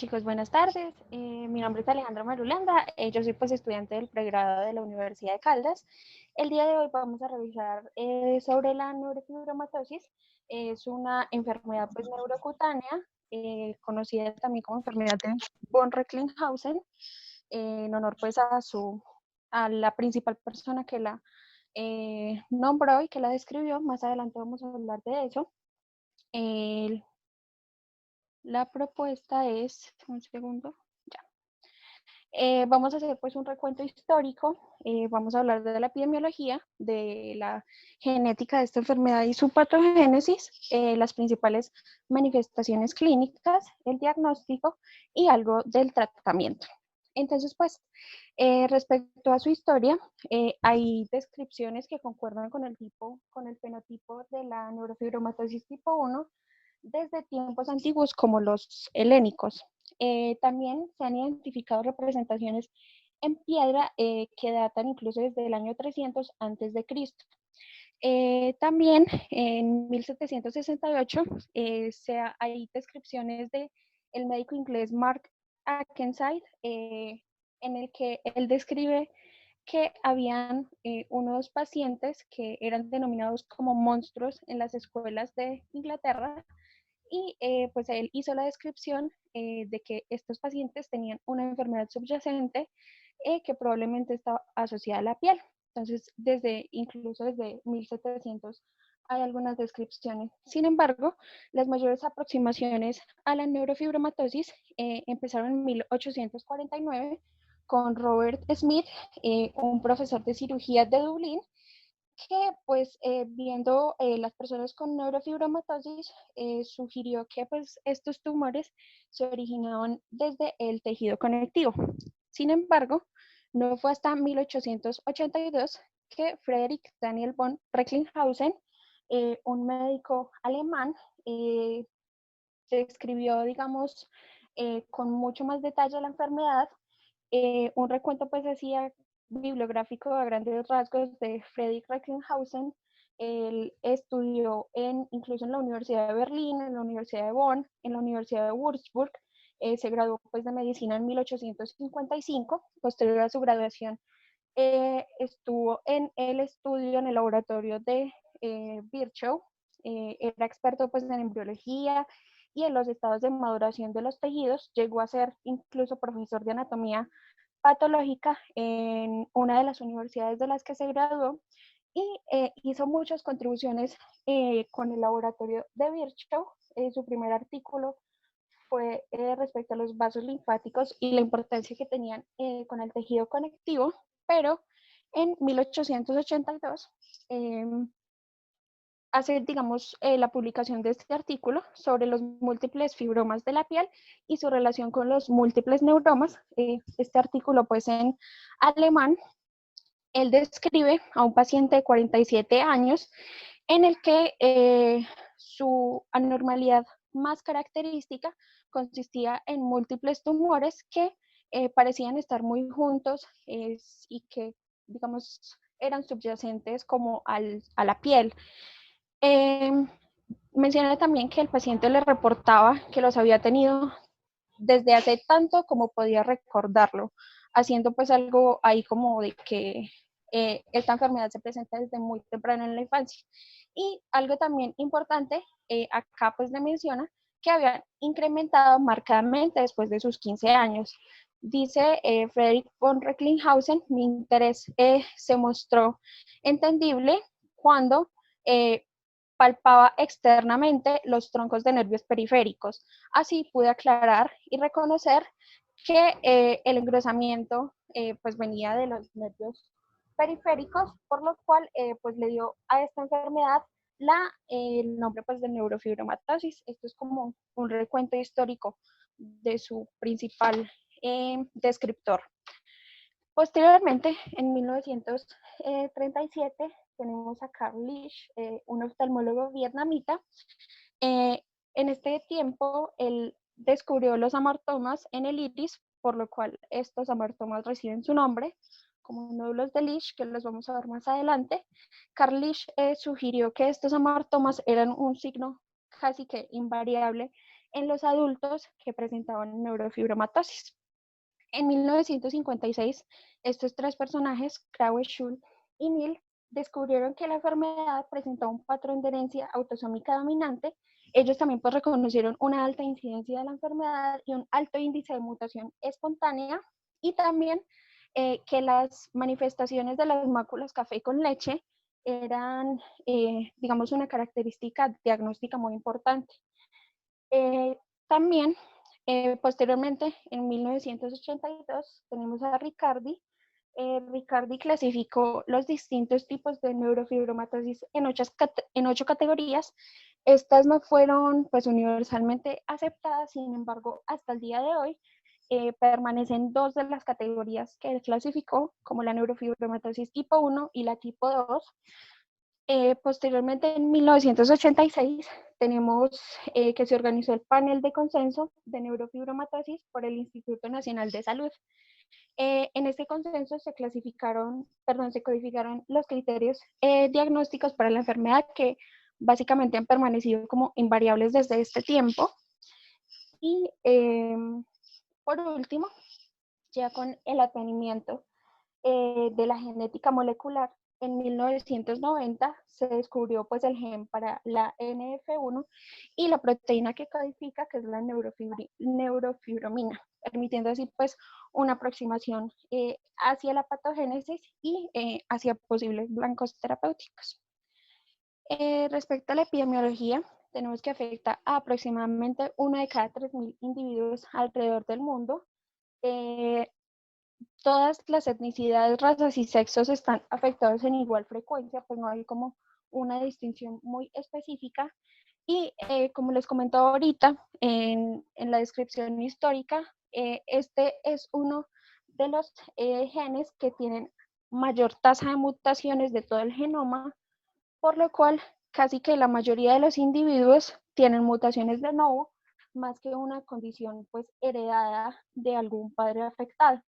chicos, buenas tardes. Mi nombre es Alejandra Marulanda. Yo soy pues estudiante del pregrado de la Universidad de Caldas. El día de hoy vamos a revisar sobre la neurofibromatosis. Es una enfermedad pues neurocutánea, conocida también como enfermedad de von Recklinghausen, en honor pues a la principal persona que la nombró y que la describió. Más adelante vamos a hablar de eso. La propuesta es, un segundo, ya. Vamos a hacer pues un recuento histórico, vamos a hablar de la epidemiología, de la genética de esta enfermedad y su patogénesis, las principales manifestaciones clínicas, el diagnóstico y algo del tratamiento. Entonces, pues, respecto a su historia, hay descripciones que concuerdan con el fenotipo de la neurofibromatosis tipo 1 desde tiempos antiguos como los helénicos. También se han identificado representaciones en piedra que datan incluso desde el año 300 antes de Cristo. También en 1768 hay descripciones de el médico inglés Mark Akenside, en el que él describe que habían unos pacientes que eran denominados como monstruos en las escuelas de Inglaterra, y pues él hizo la descripción de que estos pacientes tenían una enfermedad subyacente que probablemente estaba asociada a la piel. Entonces, incluso desde 1700 hay algunas descripciones. Sin embargo, las mayores aproximaciones a la neurofibromatosis empezaron en 1849 con Robert Smith, un profesor de cirugía de Dublín, que pues viendo las personas con neurofibromatosis sugirió que pues estos tumores se originaban desde el tejido conectivo. Sin embargo, no fue hasta 1882 que Friedrich Daniel von Recklinghausen, un médico alemán, describió, digamos, con mucho más detalle la enfermedad. Un recuento pues decía bibliográfico a grandes rasgos de Friedrich Recklinghausen. Él estudió incluso en la Universidad de Berlín, en la Universidad de Bonn, en la Universidad de Würzburg. Se graduó pues de medicina en 1855. Posterior a su graduación estuvo en el estudio en el laboratorio de Virchow. Era experto pues en embriología y en los estados de maduración de los tejidos. Llegó a ser incluso profesor de anatomía patológica en una de las universidades de las que se graduó, y hizo muchas contribuciones con el laboratorio de Virchow. Su primer artículo fue respecto a los vasos linfáticos y la importancia que tenían con el tejido conectivo, pero en 1882 hace, digamos, la publicación de este artículo sobre los múltiples fibromas de la piel y su relación con los múltiples neuromas. Este artículo, pues en alemán, él describe a un paciente de 47 años en el que su anormalidad más característica consistía en múltiples tumores que parecían estar muy juntos y que, digamos, eran subyacentes como a la piel. Eh, Menciona también que el paciente le reportaba que los había tenido desde hace tanto como podía recordarlo, haciendo pues algo ahí como de que esta enfermedad se presenta desde muy temprano en la infancia. Y algo también importante, acá pues le menciona que había incrementado marcadamente después de sus 15 años. Dice Friedrich von Recklinghausen: mi interés se mostró entendible cuando palpaba externamente los troncos de nervios periféricos. Así pude aclarar y reconocer que el engrosamiento pues venía de los nervios periféricos, por lo cual pues le dio a esta enfermedad el nombre pues de neurofibromatosis. Esto es como un recuento histórico de su principal descriptor. Posteriormente, en 1937, tenemos a Carl Lisch, un oftalmólogo vietnamita. En este tiempo, él descubrió los amartomas en el iris, por lo cual estos amartomas reciben su nombre como nódulos de Lisch, que los vamos a ver más adelante. Carl Lisch sugirió que estos amartomas eran un signo casi que invariable en los adultos que presentaban neurofibromatosis. En 1956, estos tres personajes, Kraus, Schul y Mill, descubrieron que la enfermedad presentaba un patrón de herencia autosómica dominante. Ellos también pues, reconocieron una alta incidencia de la enfermedad y un alto índice de mutación espontánea, y también que las manifestaciones de las máculas café con leche eran, digamos, una característica diagnóstica muy importante. También, posteriormente, en 1982, tenemos a Riccardi. Riccardi clasificó los distintos tipos de neurofibromatosis en 8 categorías. Estas no fueron pues, universalmente aceptadas, sin embargo, hasta el día de hoy permanecen dos de las categorías que él clasificó, como la neurofibromatosis tipo 1 y la tipo 2. Posteriormente, en 1986, tenemos que se organizó el panel de consenso de neurofibromatosis por el Instituto Nacional de Salud. En este consenso se codificaron los criterios diagnósticos para la enfermedad, que básicamente han permanecido como invariables desde este tiempo. Y por último, ya con el advenimiento de la genética molecular, en 1990 se descubrió pues el gen para la NF1 y la proteína que codifica, que es la neurofibromina, permitiendo así pues una aproximación hacia la patogénesis y hacia posibles blancos terapéuticos. Respecto a la epidemiología, tenemos que afecta a aproximadamente 1 de cada 3.000 individuos alrededor del mundo. Todas las etnicidades, razas y sexos están afectados en igual frecuencia, pues no hay como una distinción muy específica. Y como les comentaba ahorita en la descripción histórica, este es uno de los genes que tienen mayor tasa de mutaciones de todo el genoma, por lo cual casi que la mayoría de los individuos tienen mutaciones de novo, más que una condición pues heredada de algún padre afectado.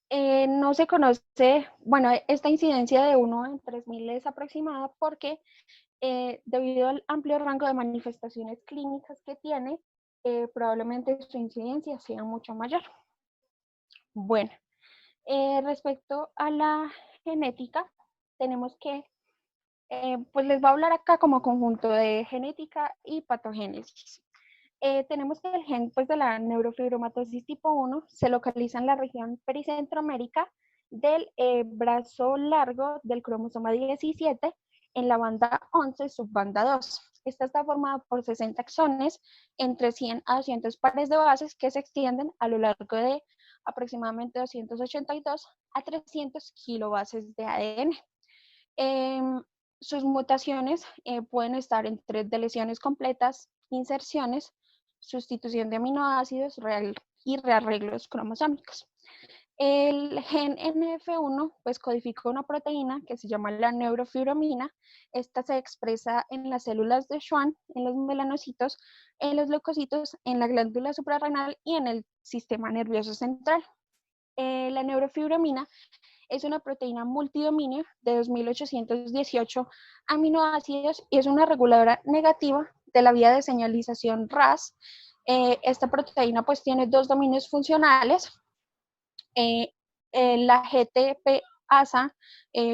No se conoce, bueno, esta incidencia de 1 en 3.000 es aproximada porque debido al amplio rango de manifestaciones clínicas que tiene, probablemente su incidencia sea mucho mayor. Bueno, respecto a la genética, tenemos que, pues les voy a hablar acá como conjunto de genética y patogénesis. Tenemos que el gen pues, de la neurofibromatosis tipo 1 se localiza en la región pericentroamérica del brazo largo del cromosoma 17 en la banda 11, subbanda 2. Esta está formada por 60 exones entre 100 a 200 pares de bases que se extienden a lo largo de aproximadamente 282 a 300 kilobases de ADN. Sus mutaciones pueden estar entre deleciones completas, inserciones, sustitución de aminoácidos y rearreglos cromosómicos. El gen NF1 pues codifica una proteína que se llama la neurofibromina. Esta se expresa en las células de Schwann, en los melanocitos, en los leucocitos, en la glándula suprarrenal y en el sistema nervioso central. La neurofibromina es una proteína multidominio de 2.818 aminoácidos y es una reguladora negativa de la vía de señalización RAS. Esta proteína pues tiene dos dominios funcionales, la GTP-ASA,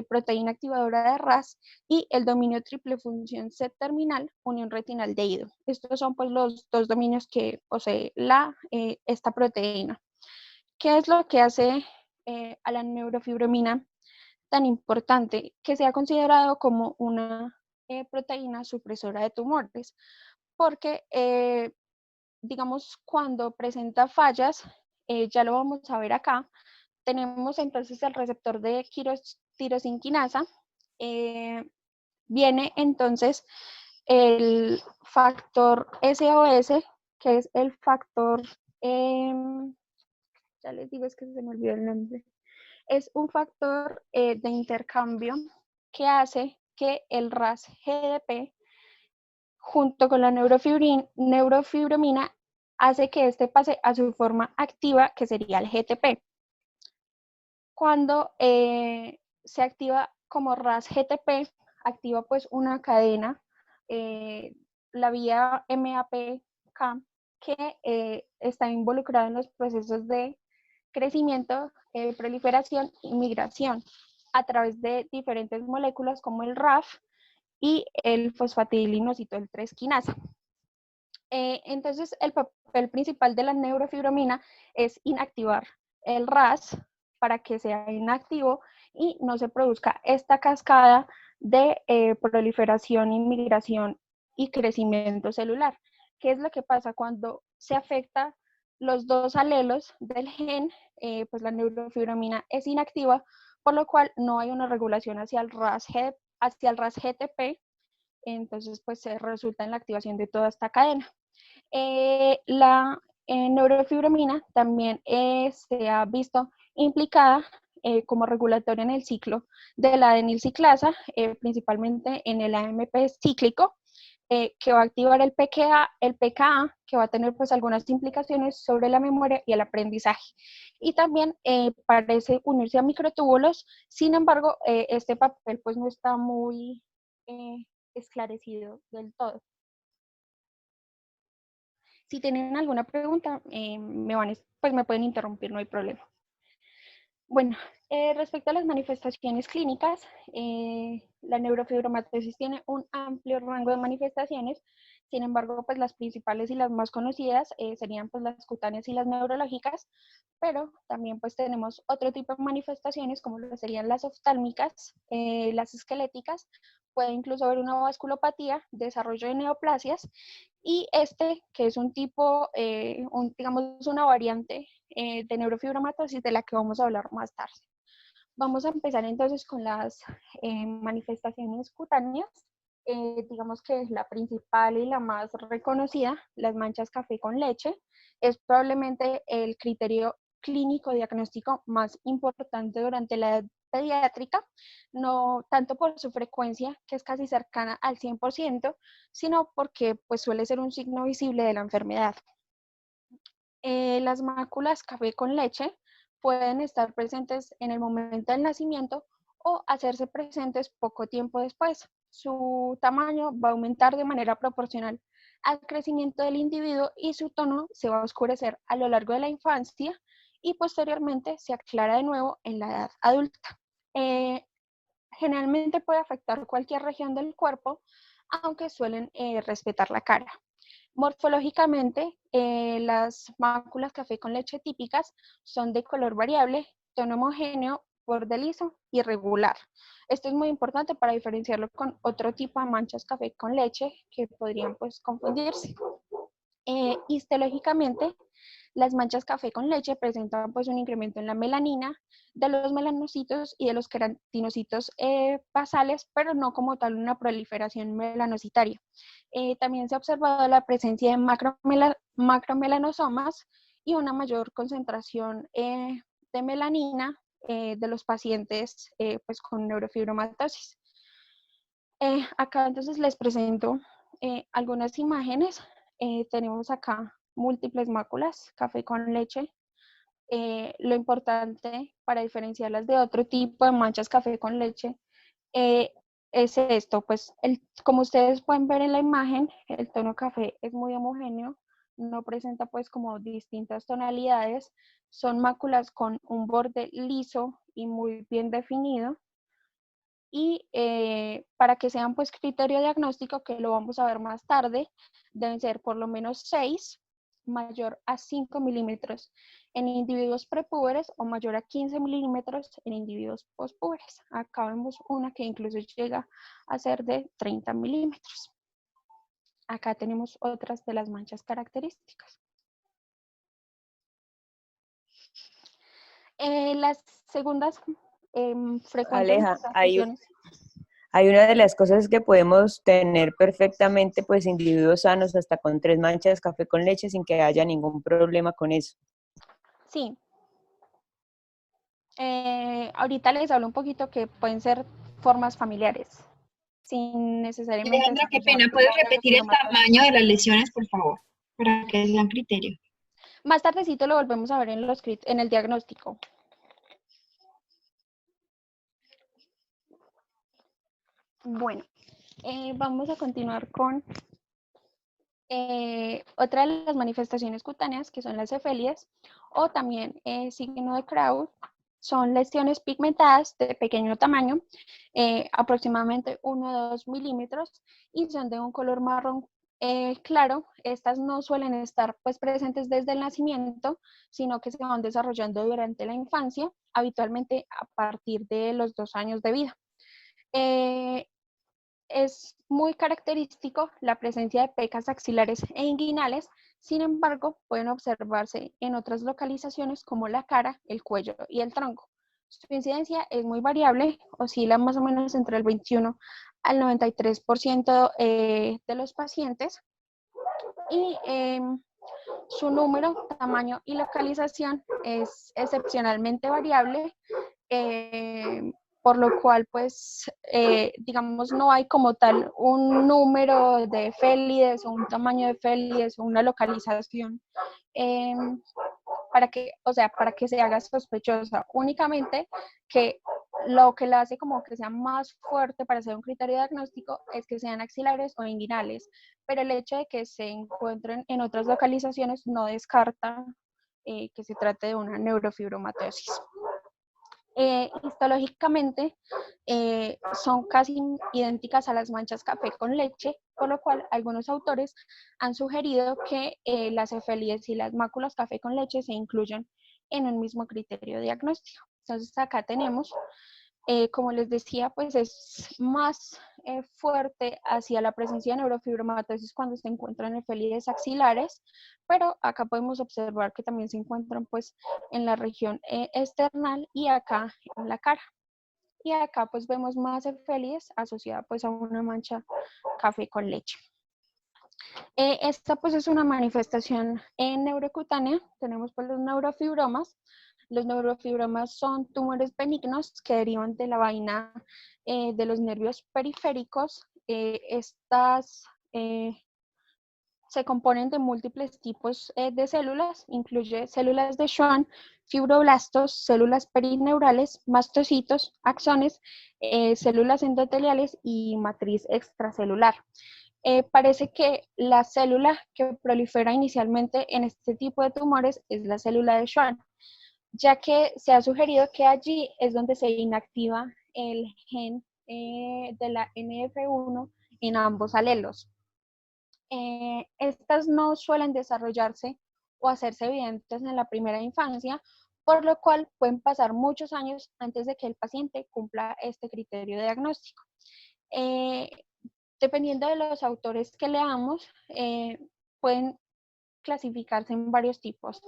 proteína activadora de RAS, y el dominio triple función C-terminal, unión retinal de IDO. Estos son pues los dos dominios que posee esta proteína. ¿Qué es lo que hace a la neurofibromina tan importante? Que se ha considerado como una proteína supresora de tumores, porque digamos cuando presenta fallas, ya lo vamos a ver acá, tenemos entonces el receptor de tirosinquinasa, viene entonces el factor SOS, que es el factor, ya les digo, es que se me olvidó el nombre, es un factor de intercambio que hace que el RAS-GDP junto con la neurofibromina hace que este pase a su forma activa, que sería el GTP. Cuando se activa como RAS-GTP, activa pues una cadena la vía MAPK, que está involucrada en los procesos de crecimiento, proliferación y migración a través de diferentes moléculas como el RAF y el fosfatidilinositol 3 quinasa. Entonces, el papel principal de la neurofibromina es inactivar el RAS para que sea inactivo y no se produzca esta cascada de proliferación, inmigración y crecimiento celular. ¿Qué es lo que pasa cuando se afecta los dos alelos del gen? Pues la neurofibromina es inactiva, por lo cual no hay una regulación hacia el RAS GTP, entonces pues se resulta en la activación de toda esta cadena. La neurofibromina también se ha visto implicada como regulatoria en el ciclo de la adenilciclasa, principalmente en el AMP cíclico, que va a activar el PKA, que va a tener pues algunas implicaciones sobre la memoria y el aprendizaje. Y también parece unirse a microtúbulos, sin embargo, este papel pues no está muy esclarecido del todo. Si tienen alguna pregunta, pues me pueden interrumpir, no hay problema. Bueno, respecto a las manifestaciones clínicas, la neurofibromatosis tiene un amplio rango de manifestaciones. Sin embargo, pues las principales y las más conocidas serían pues las cutáneas y las neurológicas, pero también pues tenemos otro tipo de manifestaciones como lo serían las oftálmicas, las esqueléticas, puede incluso haber una vasculopatía, desarrollo de neoplasias, y que es un tipo, digamos, una variante de neurofibromatosis de la que vamos a hablar más tarde. Vamos a empezar entonces con las manifestaciones cutáneas. Digamos que la principal y la más reconocida, las manchas café con leche, es probablemente el criterio clínico diagnóstico más importante durante la edad pediátrica, no tanto por su frecuencia, que es casi cercana al 100%, sino porque pues, suele ser un signo visible de la enfermedad. Las máculas café con leche pueden estar presentes en el momento del nacimiento o hacerse presentes poco tiempo después. Su tamaño va a aumentar de manera proporcional al crecimiento del individuo y su tono se va a oscurecer a lo largo de la infancia y posteriormente se aclara de nuevo en la edad adulta. Generalmente puede afectar cualquier región del cuerpo, aunque suelen respetar la cara. Morfológicamente, las máculas café con leche típicas son de color variable, tono homogéneo, borde liso y regular. Esto es muy importante para diferenciarlo con otro tipo de manchas café con leche que podrían pues confundirse. Histológicamente, las manchas café con leche presentan pues un incremento en la melanina de los melanocitos y de los queratinocitos basales, pero no como tal una proliferación melanocitaria. También se ha observado la presencia de macromelanosomas y una mayor concentración de melanina de los pacientes pues con neurofibromatosis. Acá entonces les presento algunas imágenes. Tenemos acá múltiples máculas, café con leche. Lo importante para diferenciarlas de otro tipo de manchas café con leche es esto, pues como ustedes pueden ver en la imagen, el tono café es muy homogéneo, no presenta pues como distintas tonalidades, son máculas con un borde liso y muy bien definido. Y para que sean pues criterio diagnóstico, que lo vamos a ver más tarde, deben ser por lo menos 6, mayor a 5 milímetros en individuos prepúberes o mayor a 15 milímetros en individuos pospúberes. Acá vemos una que incluso llega a ser de 30 milímetros. Acá tenemos otras de las manchas características. Las segundas frecuentes Aleja, manifestaciones. hay una de las cosas que podemos tener perfectamente, pues individuos sanos hasta con 3 manchas de café con leche sin que haya ningún problema con eso. Sí. Ahorita les hablo un poquito que pueden ser formas familiares, sin necesariamente Alejandra, qué desarrollar pena, ¿puedes repetir el neurofibromatosis. tamaño de las lesiones, por favor? Para que sean criterio. Más tardecito lo volvemos a ver en el diagnóstico. Bueno, vamos a continuar con Otra de las manifestaciones cutáneas, que son las cefalias, o también signo de Kraut, son lesiones pigmentadas de pequeño tamaño, aproximadamente 1 o 2 milímetros, y son de un color marrón claro. Estas no suelen estar pues presentes desde el nacimiento, sino que se van desarrollando durante la infancia, habitualmente a partir de los 2 años de vida. Es muy característico la presencia de pecas axilares e inguinales. Sin embargo, pueden observarse en otras localizaciones como la cara, el cuello y el tronco. Su incidencia es muy variable, oscila más o menos entre el 21 al 93% de los pacientes, y su número, tamaño y localización es excepcionalmente variable, por lo cual, pues, digamos, no hay como tal un número de félides o un tamaño de félides o una localización para que se haga sospechosa. Únicamente que lo que la hace como que sea más fuerte para ser un criterio diagnóstico es que sean axilares o inguinales, pero el hecho de que se encuentren en otras localizaciones no descarta que se trate de una neurofibromatosis. Histológicamente son casi idénticas a las manchas café con leche, por lo cual algunos autores han sugerido que las cefalías y las máculas café con leche se incluyan en un mismo criterio diagnóstico. Entonces acá tenemos, como les decía, pues es más fuerte hacia la presencia de neurofibromatosis cuando se encuentran en cefalías axilares, pero acá podemos observar que también se encuentran pues en la región external y acá en la cara. Y acá pues vemos más cefalías asociada pues a una mancha café con leche. Esta pues es una manifestación neurocutánea. Tenemos pues los neurofibromas. Los neurofibromas son tumores benignos que derivan de la vaina de los nervios periféricos. Estas se componen de múltiples tipos de células, incluye células de Schwann, fibroblastos, células perineurales, mastocitos, axones, células endoteliales y matriz extracelular. Parece que la célula que prolifera inicialmente en este tipo de tumores es la célula de Schwann, ya que se ha sugerido que allí es donde se inactiva el gen de la NF1 en ambos alelos. Estas no suelen desarrollarse o hacerse evidentes en la primera infancia, por lo cual pueden pasar muchos años antes de que el paciente cumpla este criterio diagnóstico. Dependiendo de los autores que leamos, pueden clasificarse en varios tipos.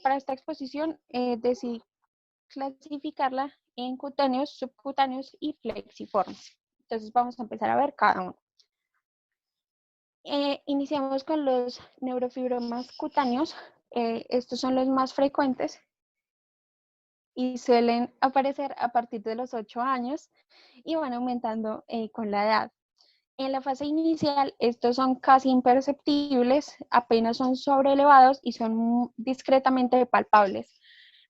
Para esta exposición decidí clasificarla en cutáneos, subcutáneos y flexiformes. Entonces vamos a empezar a ver cada uno. Iniciamos con los neurofibromas cutáneos. Estos son los más frecuentes y suelen aparecer a partir de los 8 años y van aumentando con la edad. En la fase inicial, estos son casi imperceptibles, apenas son sobreelevados y son discretamente palpables.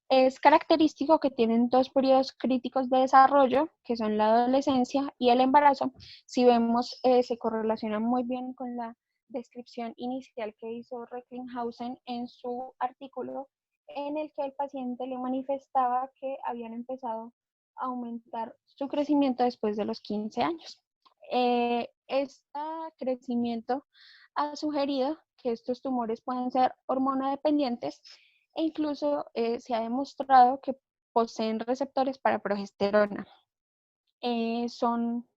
Es característico que tienen 2 periodos críticos de desarrollo, que son la adolescencia y el embarazo. Si vemos, se correlaciona muy bien con la descripción inicial que hizo Recklinghausen en su artículo, en el que el paciente le manifestaba que habían empezado a aumentar su crecimiento después de los 15 años. Este crecimiento ha sugerido que estos tumores pueden ser hormonodependientes e incluso se ha demostrado que poseen receptores para progesterona. Son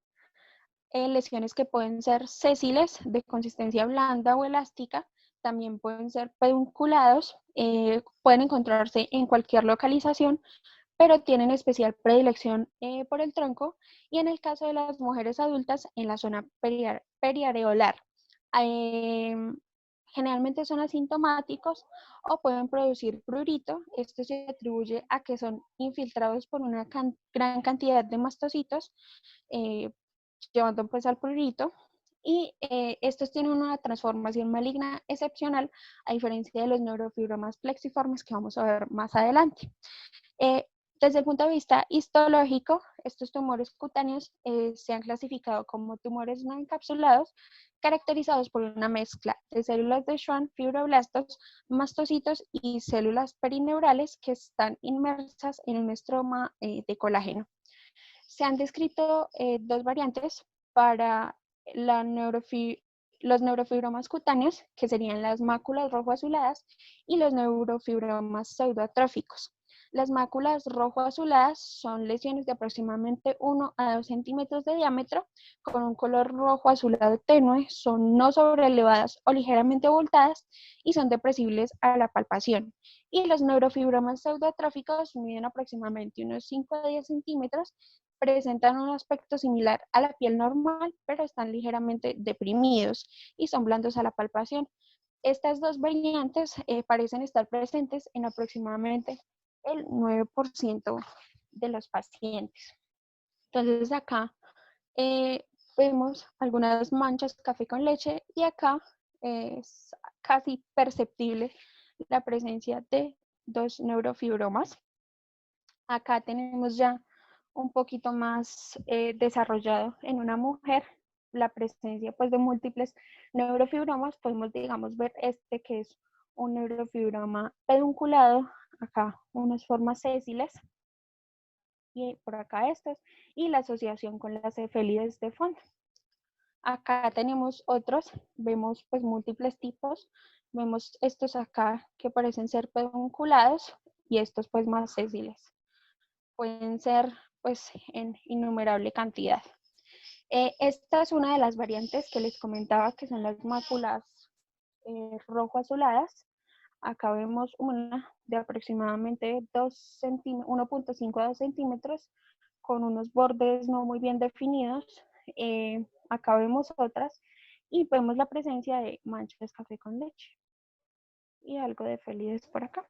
lesiones que pueden ser sésiles, de consistencia blanda o elástica, también pueden ser pedunculados, pueden encontrarse en cualquier localización, pero tienen especial predilección por el tronco y en el caso de las mujeres adultas en la zona periareolar. Generalmente son asintomáticos o pueden producir prurito. Esto se atribuye a que son infiltrados por una gran cantidad de mastocitos, llevando pues al prurito. Y estos tienen una transformación maligna excepcional, a diferencia de los neurofibromas plexiformes que vamos a ver más adelante. Desde el punto de vista histológico, estos tumores cutáneos se han clasificado como tumores no encapsulados, caracterizados por una mezcla de células de Schwann, fibroblastos, mastocitos y células perineurales que están inmersas en un estroma de colágeno. Se han descrito dos variantes para la los neurofibromas cutáneos, que serían las máculas rojo-azuladas, y los neurofibromas pseudoatróficos. Las máculas rojo-azuladas son lesiones de aproximadamente 1 a 2 centímetros de diámetro, con un color rojo-azulado tenue, son no sobreelevadas o ligeramente abultadas y son depresibles a la palpación. Y los neurofibromas pseudoatróficos miden aproximadamente unos 5 a 10 centímetros, presentan un aspecto similar a la piel normal, pero están ligeramente deprimidos y son blandos a la palpación. Estas dos variantes parecen estar presentes en aproximadamente el 9% de los pacientes. Entonces acá vemos algunas manchas café con leche y acá es casi perceptible la presencia de dos neurofibromas. Acá tenemos ya un poquito más desarrollado en una mujer la presencia pues de múltiples neurofibromas. Podemos, digamos, ver este que es un neurofibroma pedunculado, acá unas formas sésiles y por acá estas, y la asociación con las cefélides de fondo. Acá tenemos otros, vemos pues múltiples tipos, vemos estos acá que parecen ser pedunculados y estos pues más sésiles. Pueden ser pues en innumerable cantidad. Esta es una de las variantes que les comentaba que son las máculas rojo-azuladas. Acá vemos una de aproximadamente 1.5 a 2 centímetros con unos bordes no muy bien definidos. Acá vemos otras y vemos la presencia de manchas café con leche y algo de felides por acá.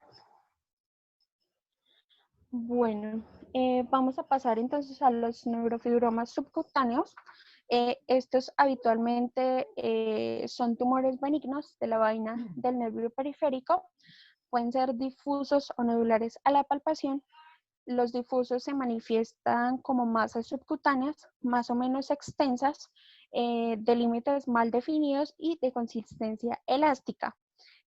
Bueno, vamos a pasar entonces a los neurofibromas subcutáneos. Estos habitualmente son tumores benignos de la vaina del nervio periférico. Pueden ser difusos o nodulares a la palpación. Los difusos se manifiestan como masas subcutáneas más o menos extensas, de límites mal definidos y de consistencia elástica.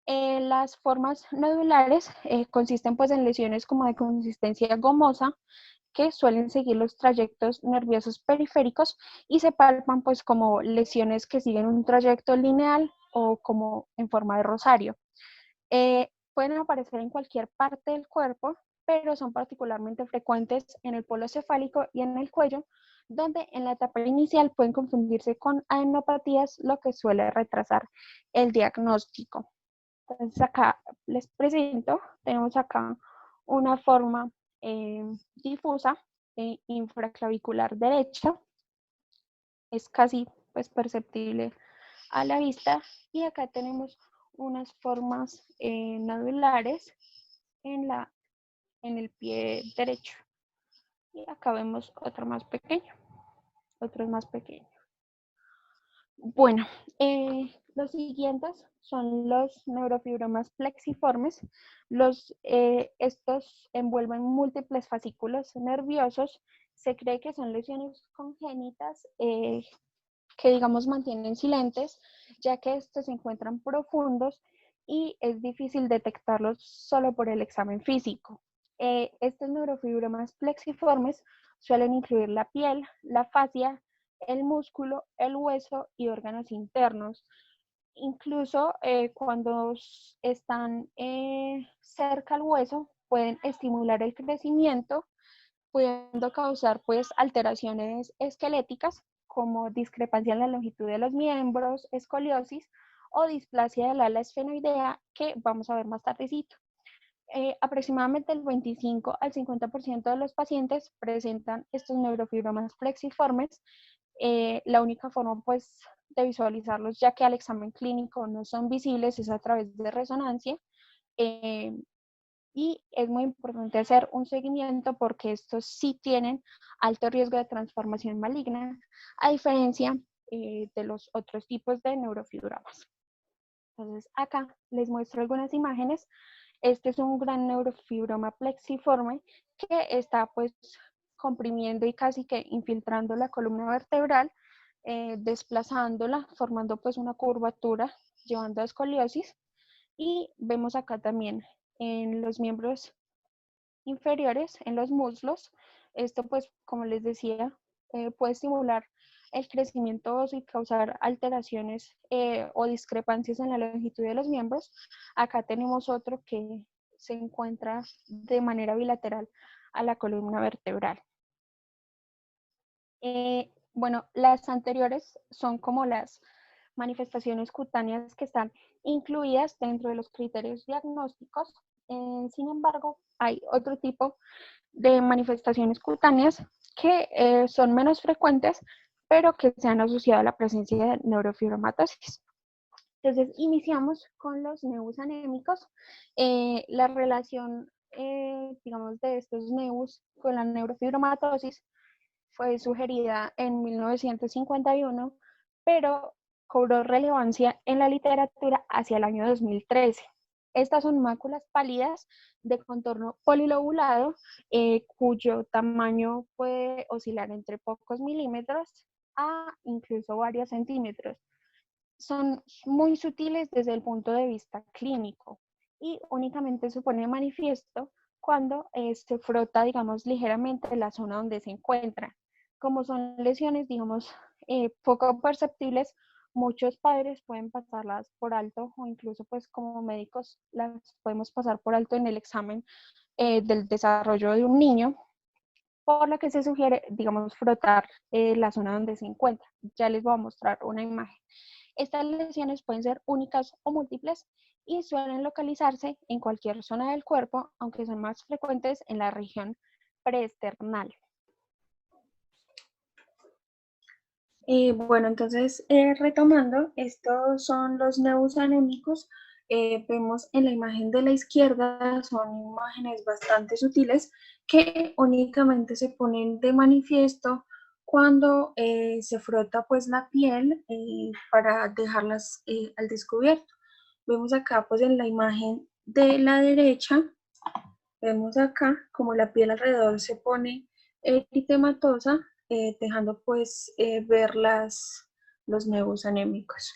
Las formas nodulares consisten pues en lesiones como de consistencia gomosa que suelen seguir los trayectos nerviosos periféricos y se palpan pues como lesiones que siguen un trayecto lineal o como en forma de rosario. Pueden aparecer en cualquier parte del cuerpo, pero son particularmente frecuentes en el polo cefálico y en el cuello, donde en la etapa inicial pueden confundirse con adenopatías, lo que suele retrasar el diagnóstico. Entonces acá les presento, tenemos acá una forma difusa infraclavicular derecha, es casi pues perceptible a la vista, y acá tenemos unas formas nodulares en el pie derecho, y acá vemos otro más pequeño, otro más pequeño. Bueno, los siguientes son los neurofibromas plexiformes. Estos envuelven múltiples fascículos nerviosos. Se cree que son lesiones congénitas que, digamos, mantienen silentes, ya que estos se encuentran profundos y es difícil detectarlos solo por el examen físico. Estos neurofibromas plexiformes suelen incluir la piel, la fascia, el músculo, el hueso y órganos internos. Incluso cuando están cerca al hueso, pueden estimular el crecimiento, pudiendo causar pues alteraciones esqueléticas como discrepancia en la longitud de los miembros, escoliosis o displasia del ala esfenoidea, que vamos a ver más tardecito. Aproximadamente el 25 al 50% de los pacientes presentan estos neurofibromas plexiformes. La única forma pues de visualizarlos, ya que al examen clínico no son visibles, es a través de resonancia. Y es muy importante hacer un seguimiento porque estos sí tienen alto riesgo de transformación maligna, a diferencia de los otros tipos de neurofibromas. Entonces acá les muestro algunas imágenes. Este es un gran neurofibroma plexiforme que está pues comprimiendo y casi que infiltrando la columna vertebral, desplazándola, formando pues una curvatura, llevando a escoliosis. Y vemos acá también en los miembros inferiores, en los muslos, esto pues como les decía, puede estimular el crecimiento óseo y causar alteraciones o discrepancias en la longitud de los miembros. Acá tenemos otro que se encuentra de manera bilateral a la columna vertebral. Bueno, las anteriores son como las manifestaciones cutáneas que están incluidas dentro de los criterios diagnósticos. Sin embargo, hay otro tipo de manifestaciones cutáneas que son menos frecuentes, pero que se han asociado a la presencia de neurofibromatosis. Entonces, iniciamos con los nevus anémicos. La relación, digamos, de estos nevus con la neurofibromatosis fue sugerida en 1951, pero cobró relevancia en la literatura hacia el año 2013. Estas son máculas pálidas de contorno polilobulado, cuyo tamaño puede oscilar entre pocos milímetros a incluso varios centímetros. Son muy sutiles desde el punto de vista clínico y únicamente se pone de manifiesto cuando se frota, digamos, ligeramente la zona donde se encuentra. Como son lesiones, digamos, poco perceptibles, muchos padres pueden pasarlas por alto o incluso pues como médicos las podemos pasar por alto en el examen del desarrollo de un niño, por lo que se sugiere, digamos, frotar la zona donde se encuentra. Ya les voy a mostrar una imagen. Estas lesiones pueden ser únicas o múltiples y suelen localizarse en cualquier zona del cuerpo, aunque son más frecuentes en la región preesternal. Bueno, entonces retomando, estos son los nevus anémicos. Vemos en la imagen de la izquierda, son imágenes bastante sutiles que únicamente se ponen de manifiesto cuando se frota pues la piel para dejarlas al descubierto. Vemos acá pues en la imagen de la derecha, vemos acá como la piel alrededor se pone eritematosa, dejando pues ver los nevus anémicos.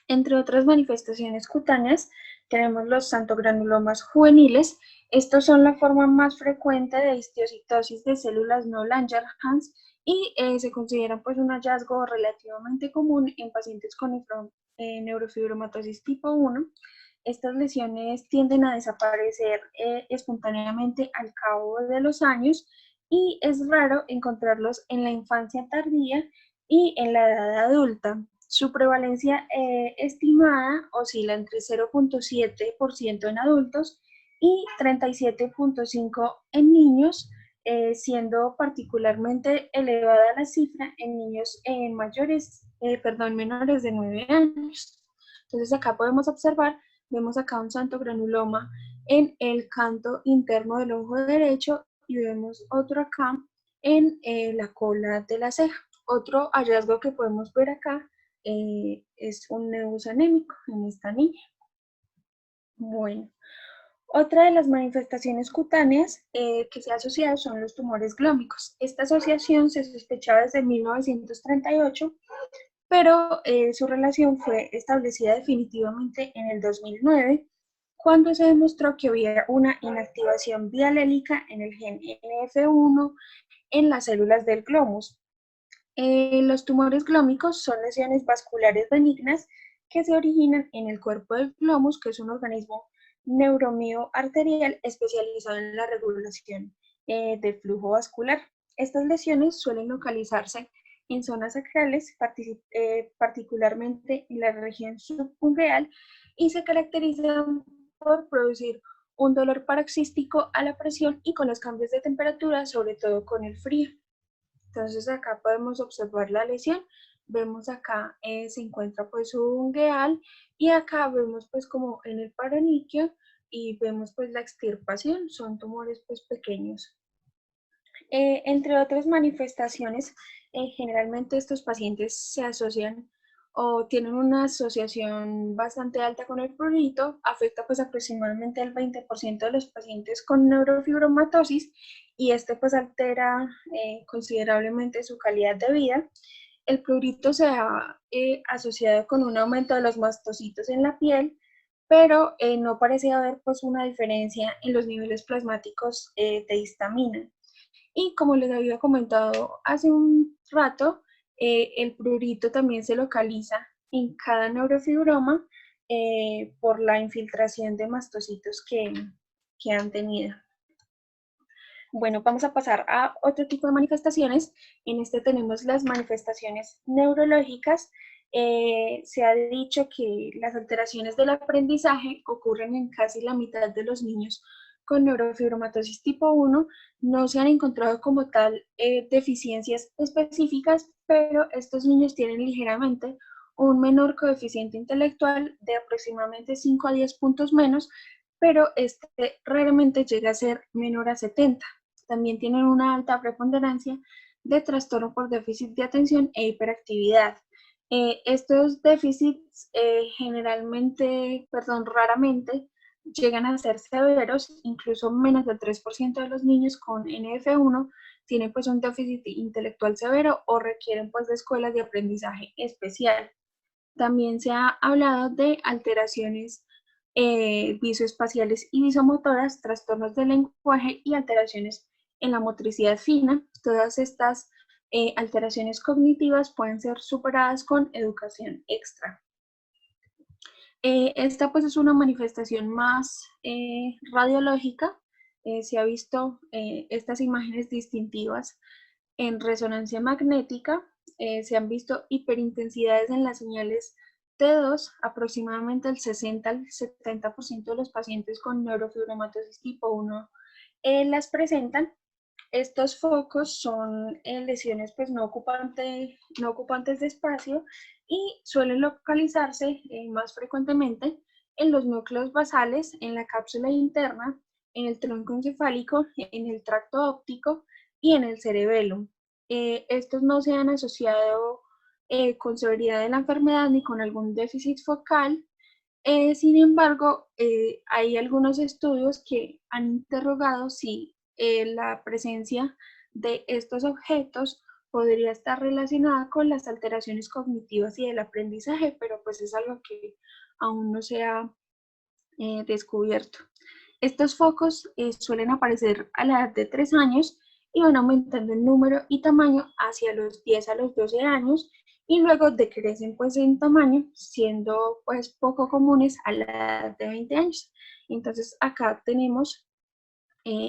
Entre otras manifestaciones cutáneas tenemos los santogranulomas juveniles. Estos son la forma más frecuente de histiocytosis de células no Langerhans y se consideran pues un hallazgo relativamente común en pacientes con neurofibromatosis tipo 1. Estas lesiones tienden a desaparecer espontáneamente al cabo de los años y es raro encontrarlos en la infancia tardía y en la edad adulta. Su prevalencia estimada oscila entre 0.7% en adultos y 37.5% en niños, siendo particularmente elevada la cifra en niños menores de 9 años. Entonces acá podemos observar, vemos acá un santogranuloma en el canto interno del ojo derecho y vemos otro acá en la cola de la ceja. Otro hallazgo que podemos ver acá es un nevus anémico en esta niña. Bueno, otra de las manifestaciones cutáneas que se ha asociado son los tumores glómicos. Esta asociación se sospechaba desde 1938, pero su relación fue establecida definitivamente en el 2009, cuando se demostró que había una inactivación bialélica en el gen NF1 en las células del glomus. Los tumores glómicos son lesiones vasculares benignas que se originan en el cuerpo del glomus, que es un organismo neuromioarterial especializado en la regulación del flujo vascular. Estas lesiones suelen localizarse en zonas sacrales, particularmente en la región subungueal, y se caracterizan por producir un dolor paroxístico a la presión y con los cambios de temperatura, sobre todo con el frío. Entonces acá podemos observar la lesión, vemos acá se encuentra pues subungueal y acá vemos pues como en el paraniquio y vemos pues la extirpación, son tumores pues pequeños. Entre otras manifestaciones, generalmente estos pacientes se asocian o tienen una asociación bastante alta con el prurito, afecta pues aproximadamente al 20% de los pacientes con neurofibromatosis y este pues altera considerablemente su calidad de vida. El prurito se ha asociado con un aumento de los mastocitos en la piel, pero no parece haber pues una diferencia en los niveles plasmáticos de histamina. Y como les había comentado hace un rato, el prurito también se localiza en cada neurofibroma por la infiltración de mastocitos que han tenido. Bueno, vamos a pasar a otro tipo de manifestaciones. En este tenemos las manifestaciones neurológicas. Se ha dicho que las alteraciones del aprendizaje ocurren en casi la mitad de los niños con neurofibromatosis tipo 1. No se han encontrado como tal deficiencias específicas, pero estos niños tienen ligeramente un menor coeficiente intelectual de aproximadamente 5 a 10 puntos menos, pero este raramente llega a ser menor a 70. También tienen una alta preponderancia de trastorno por déficit de atención e hiperactividad. Estos déficits raramente llegan a ser severos, incluso menos del 3% de los niños con NF1 tienen pues un déficit intelectual severo o requieren pues de escuelas de aprendizaje especial. También se ha hablado de alteraciones visoespaciales y visomotoras, trastornos del lenguaje y alteraciones en la motricidad fina. Todas estas alteraciones cognitivas pueden ser superadas con educación extra. Esta pues es una manifestación más radiológica. Se ha visto estas imágenes distintivas en resonancia magnética. Se han visto hiperintensidades en las señales T2, aproximadamente el 60 al 70% de los pacientes con neurofibromatosis tipo 1 las presentan. Estos focos son lesiones pues, no ocupantes de espacio y suelen localizarse más frecuentemente en los núcleos basales, en la cápsula interna, en el tronco encefálico, en el tracto óptico y en el cerebelo. Estos no se han asociado con severidad de la enfermedad ni con algún déficit focal. Sin embargo, hay algunos estudios que han interrogado si la presencia de estos objetos podría estar relacionada con las alteraciones cognitivas y del aprendizaje, pero pues es algo que aún no se ha descubierto. Estos focos suelen aparecer a la edad de 3 años y van aumentando en número y tamaño hacia los 10 a los 12 años y luego decrecen pues en tamaño, siendo pues poco comunes a la edad de 20 años. Entonces acá tenemos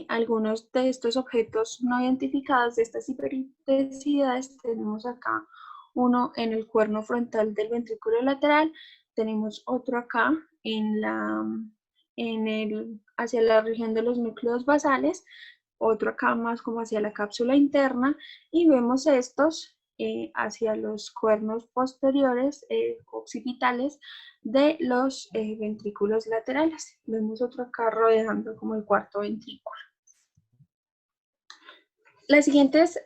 algunos de estos objetos no identificados, de estas hiperintensidades. Tenemos acá uno en el cuerno frontal del ventrículo lateral, tenemos otro acá hacia la región de los núcleos basales, otro acá más como hacia la cápsula interna, y vemos estos hacia los cuernos posteriores occipitales de los ventrículos laterales. Vemos otro acá rodeando como el cuarto ventrículo. Las siguientes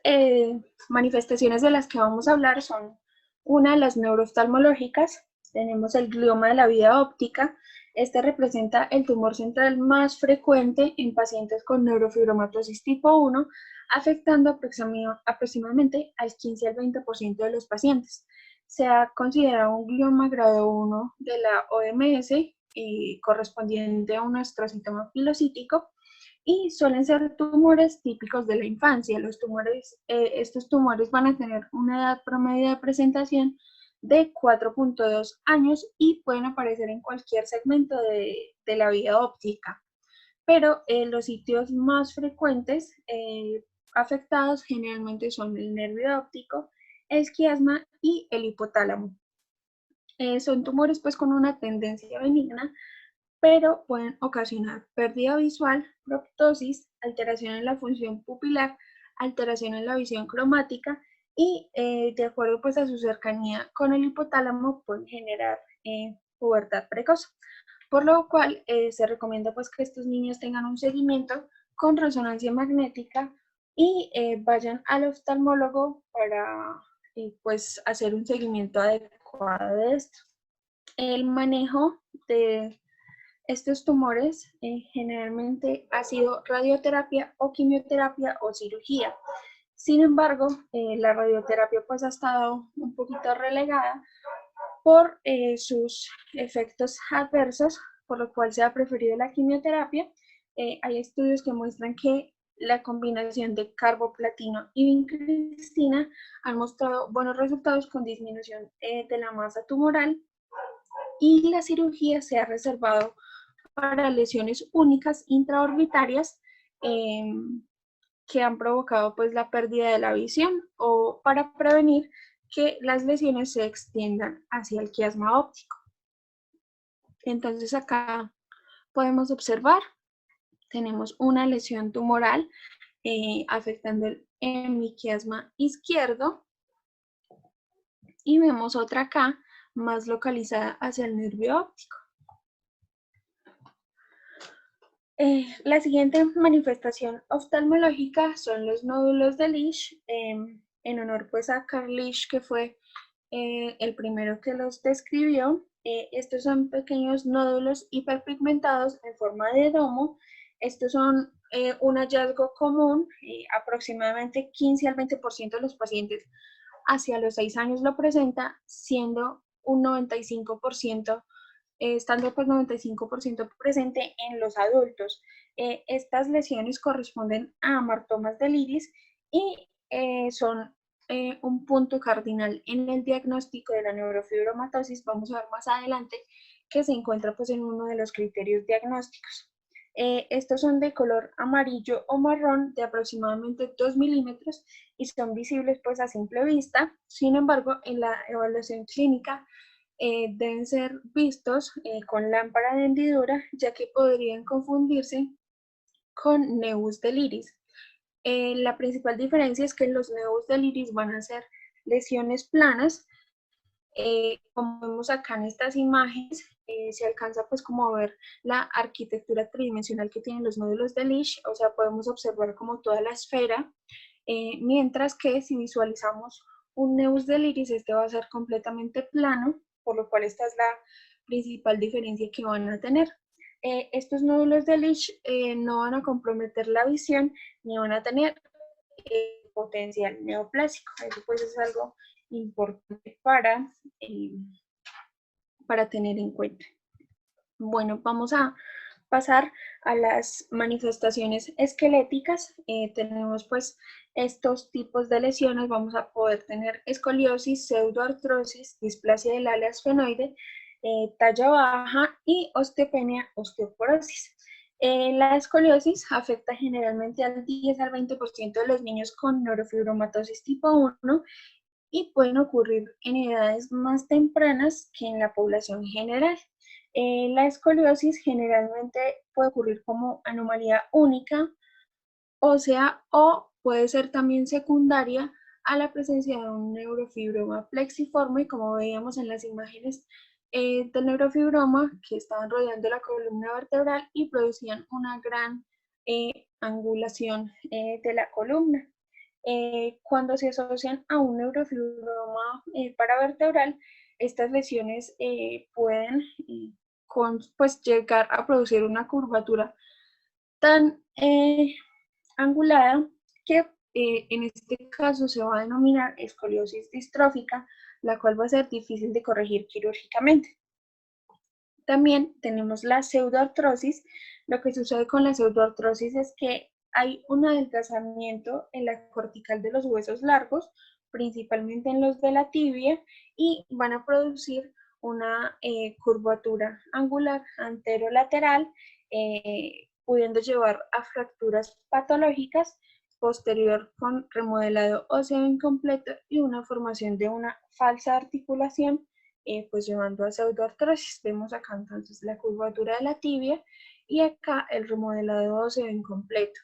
manifestaciones de las que vamos a hablar son una, las neurooftalmológicas. Tenemos el glioma de la vía óptica. Este representa el tumor central más frecuente en pacientes con neurofibromatosis tipo 1, afectando aproximadamente al 15 al 20% de los pacientes. Se ha considerado un glioma grado 1 de la OMS correspondiente a un astrocitoma pilocítico y suelen ser tumores típicos de la infancia. Estos tumores van a tener una edad promedio de presentación de 4.2 años y pueden aparecer en cualquier segmento de la vía óptica. Pero los sitios más frecuentes afectados generalmente son el nervio óptico, el quiasma y el hipotálamo. Son tumores pues con una tendencia benigna, pero pueden ocasionar pérdida visual, proptosis, alteración en la función pupilar, alteración en la visión cromática y de acuerdo pues a su cercanía con el hipotálamo pueden generar pubertad precoz, por lo cual se recomienda pues que estos niños tengan un seguimiento con resonancia magnética y vayan al oftalmólogo para pues hacer un seguimiento adecuado adecuada de esto. El manejo de estos tumores generalmente ha sido radioterapia o quimioterapia o cirugía. Sin embargo, la radioterapia pues ha estado un poquito relegada por sus efectos adversos, por lo cual se ha preferido la quimioterapia. Hay estudios que muestran que la combinación de carboplatino y vincristina han mostrado buenos resultados con disminución de la masa tumoral, y la cirugía se ha reservado para lesiones únicas intraorbitarias que han provocado pues la pérdida de la visión o para prevenir que las lesiones se extiendan hacia el quiasma óptico. Entonces acá podemos observar, tenemos una lesión tumoral afectando el hemiquiasma izquierdo y vemos otra acá más localizada hacia el nervio óptico. La siguiente manifestación oftalmológica son los nódulos de Lisch, en honor pues a Carl Lisch, que fue el primero que los describió. Estos son pequeños nódulos hiperpigmentados en forma de domo. Estos son un hallazgo común, aproximadamente 15 al 20% de los pacientes hacia los 6 años lo presenta, siendo un 95%, estando por 95% presente en los adultos. Estas lesiones corresponden a amartomas del iris y son un punto cardinal en el diagnóstico de la neurofibromatosis. Vamos a ver más adelante que se encuentra pues en uno de los criterios diagnósticos. Estos son de color amarillo o marrón de aproximadamente 2 milímetros y son visibles pues a simple vista. Sin embargo, en la evaluación clínica deben ser vistos con lámpara de hendidura, ya que podrían confundirse con nevus del iris. La principal diferencia es que los nevus del iris van a ser lesiones planas. Como vemos acá en estas imágenes, se alcanza pues como a ver la arquitectura tridimensional que tienen los nódulos de Lisch, o sea, podemos observar como toda la esfera, mientras que si visualizamos un nevus del iris, este va a ser completamente plano, por lo cual esta es la principal diferencia que van a tener. Estos nódulos de Lisch no van a comprometer la visión ni van a tener potencial neoplásico. Eso pues es algo importante para tener en cuenta. Bueno, vamos a pasar a las manifestaciones esqueléticas. Tenemos pues estos tipos de lesiones. Vamos a poder tener escoliosis, pseudoartrosis, displasia del ala esfenoide, talla baja y osteopenia, osteoporosis. La escoliosis afecta generalmente al 10 al 20% de los niños con neurofibromatosis tipo 1 y pueden ocurrir en edades más tempranas que en la población general. La escoliosis generalmente puede ocurrir como anomalía única, ósea, o puede ser también secundaria a la presencia de un neurofibroma plexiforme, como veíamos en las imágenes del neurofibroma que estaban rodeando la columna vertebral y producían una gran angulación de la columna. Cuando se asocian a un neurofibroma paravertebral, estas lesiones pueden pues, llegar a producir una curvatura tan angulada que en este caso se va a denominar escoliosis distrófica, la cual va a ser difícil de corregir quirúrgicamente. También tenemos la pseudoartrosis. Lo que sucede con la pseudoartrosis es que hay un adelgazamiento en la cortical de los huesos largos, principalmente en los de la tibia, y van a producir una curvatura angular anterolateral, pudiendo llevar a fracturas patológicas, posterior con remodelado óseo incompleto y una formación de una falsa articulación, pues llevando a pseudoartrosis. Vemos acá entonces la curvatura de la tibia y acá el remodelado óseo incompleto.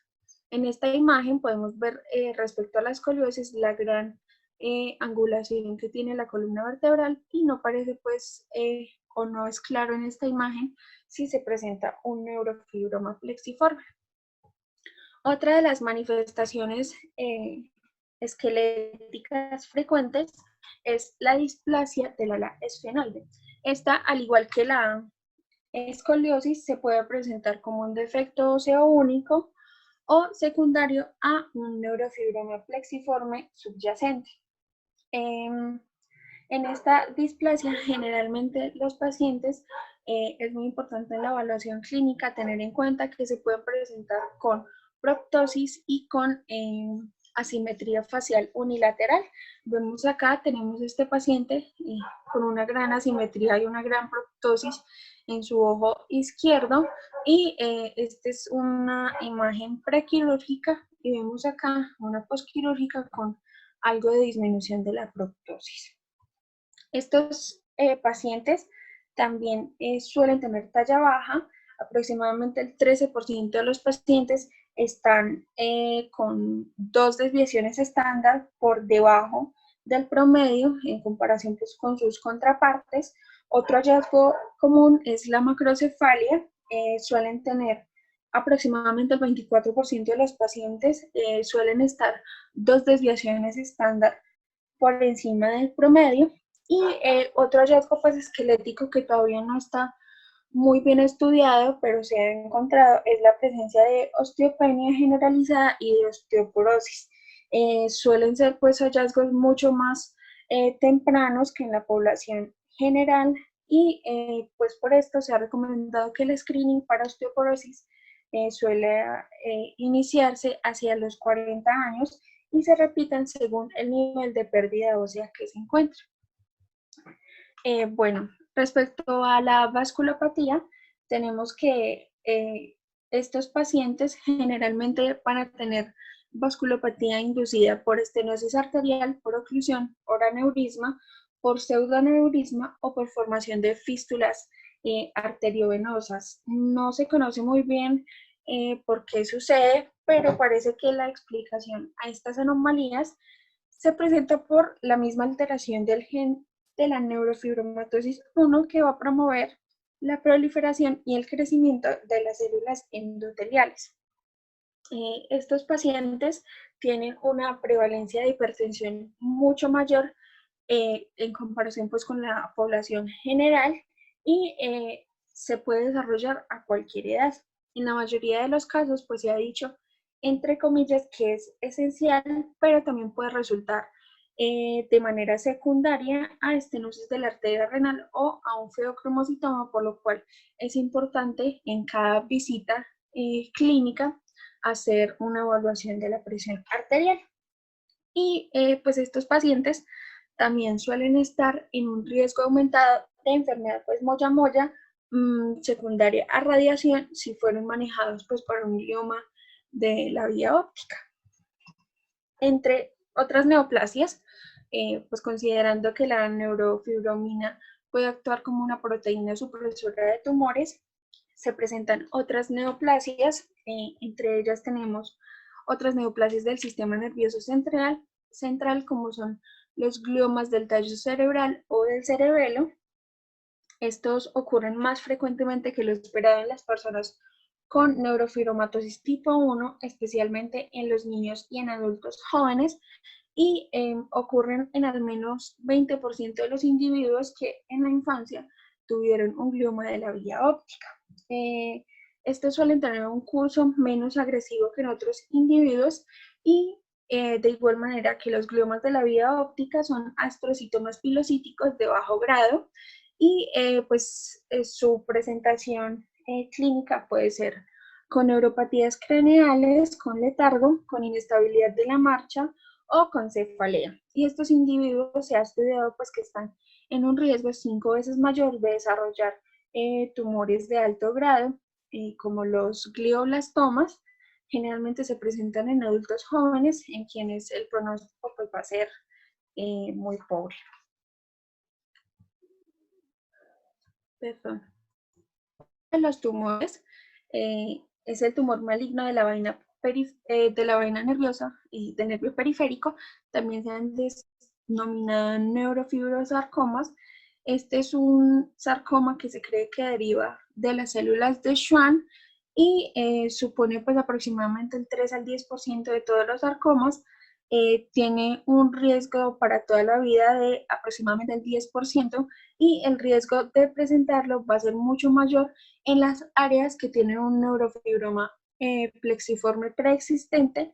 En esta imagen podemos ver respecto a la escoliosis la gran angulación que tiene la columna vertebral y no parece pues o no es claro en esta imagen si se presenta un neurofibroma plexiforme. Otra de las manifestaciones esqueléticas frecuentes es la displasia del ala esfenoide. Esta, al igual que la escoliosis, se puede presentar como un defecto óseo único o secundario a un neurofibroma plexiforme subyacente. En esta displasia, generalmente los pacientes, es muy importante en la evaluación clínica tener en cuenta que se pueden presentar con proptosis y con asimetría facial unilateral. Vemos acá, tenemos este paciente con una gran asimetría y una gran proptosis en su ojo izquierdo, y esta es una imagen prequirúrgica, y vemos acá una posquirúrgica con algo de disminución de la proptosis. Estos pacientes también suelen tener talla baja. Aproximadamente el 13% de los pacientes están con 2 desviaciones estándar por debajo del promedio en comparación pues, con sus contrapartes. Otro hallazgo común es la macrocefalia. Suelen tener aproximadamente el 24% de los pacientes suelen estar 2 desviaciones estándar por encima del promedio. Y otro hallazgo pues, esquelético que todavía no está muy bien estudiado, pero se ha encontrado, es la presencia de osteopenia generalizada y de osteoporosis. Suelen ser pues, hallazgos mucho más tempranos que en la población general, y pues por esto se ha recomendado que el screening para osteoporosis suele iniciarse hacia los 40 años y se repitan según el nivel de pérdida ósea que se encuentra. Bueno, respecto a la vasculopatía, tenemos que estos pacientes generalmente van a tener vasculopatía inducida por estenosis arterial, por oclusión, por aneurisma, por pseudoaneurisma o por formación de fístulas arteriovenosas. No se conoce muy bien por qué sucede, pero parece que la explicación a estas anomalías se presenta por la misma alteración del gen de la neurofibromatosis 1, que va a promover la proliferación y el crecimiento de las células endoteliales. Estos pacientes tienen una prevalencia de hipertensión mucho mayor en comparación pues, con la población general, y se puede desarrollar a cualquier edad. En la mayoría de los casos pues se ha dicho entre comillas que es esencial, pero también puede resultar de manera secundaria a estenosis de la arteria renal o a un feocromocitoma, por lo cual es importante en cada visita clínica hacer una evaluación de la presión arterial. Y pues estos pacientes también suelen estar en un riesgo aumentado de enfermedad pues moya-moya secundaria a radiación si fueron manejados pues por un glioma de la vía óptica. Entre otras neoplasias, pues considerando que la neurofibromina puede actuar como una proteína supresora de tumores, se presentan otras neoplasias, entre ellas tenemos otras neoplasias del sistema nervioso central como son los gliomas del tallo cerebral o del cerebelo. Estos ocurren más frecuentemente que lo esperado en las personas con neurofibromatosis tipo 1, especialmente en los niños y en adultos jóvenes, y ocurren en al menos 20% de los individuos que en la infancia tuvieron un glioma de la vía óptica. Estos suelen tener un curso menos agresivo que en otros individuos, y de igual manera que los gliomas de la vía óptica son astrocitomas pilocíticos de bajo grado, y pues su presentación clínica puede ser con neuropatías craneales, con letargo, con inestabilidad de la marcha o con cefalea. Y estos individuos se ha estudiado pues que están en un riesgo 5 veces mayor de desarrollar tumores de alto grado, como los glioblastomas. Generalmente se presentan en adultos jóvenes, en quienes el pronóstico pues, va a ser muy pobre. Perdón. Los tumores es el tumor maligno de la vaina nerviosa y del nervio periférico. También se han denominado neurofibrosarcomas. Este es un sarcoma que se cree que deriva de las células de Schwann y supone pues aproximadamente el 3 al 10% de todos los sarcomas. tiene un riesgo para toda la vida de aproximadamente el 10% y el riesgo de presentarlo va a ser mucho mayor en las áreas que tienen un neurofibroma plexiforme preexistente,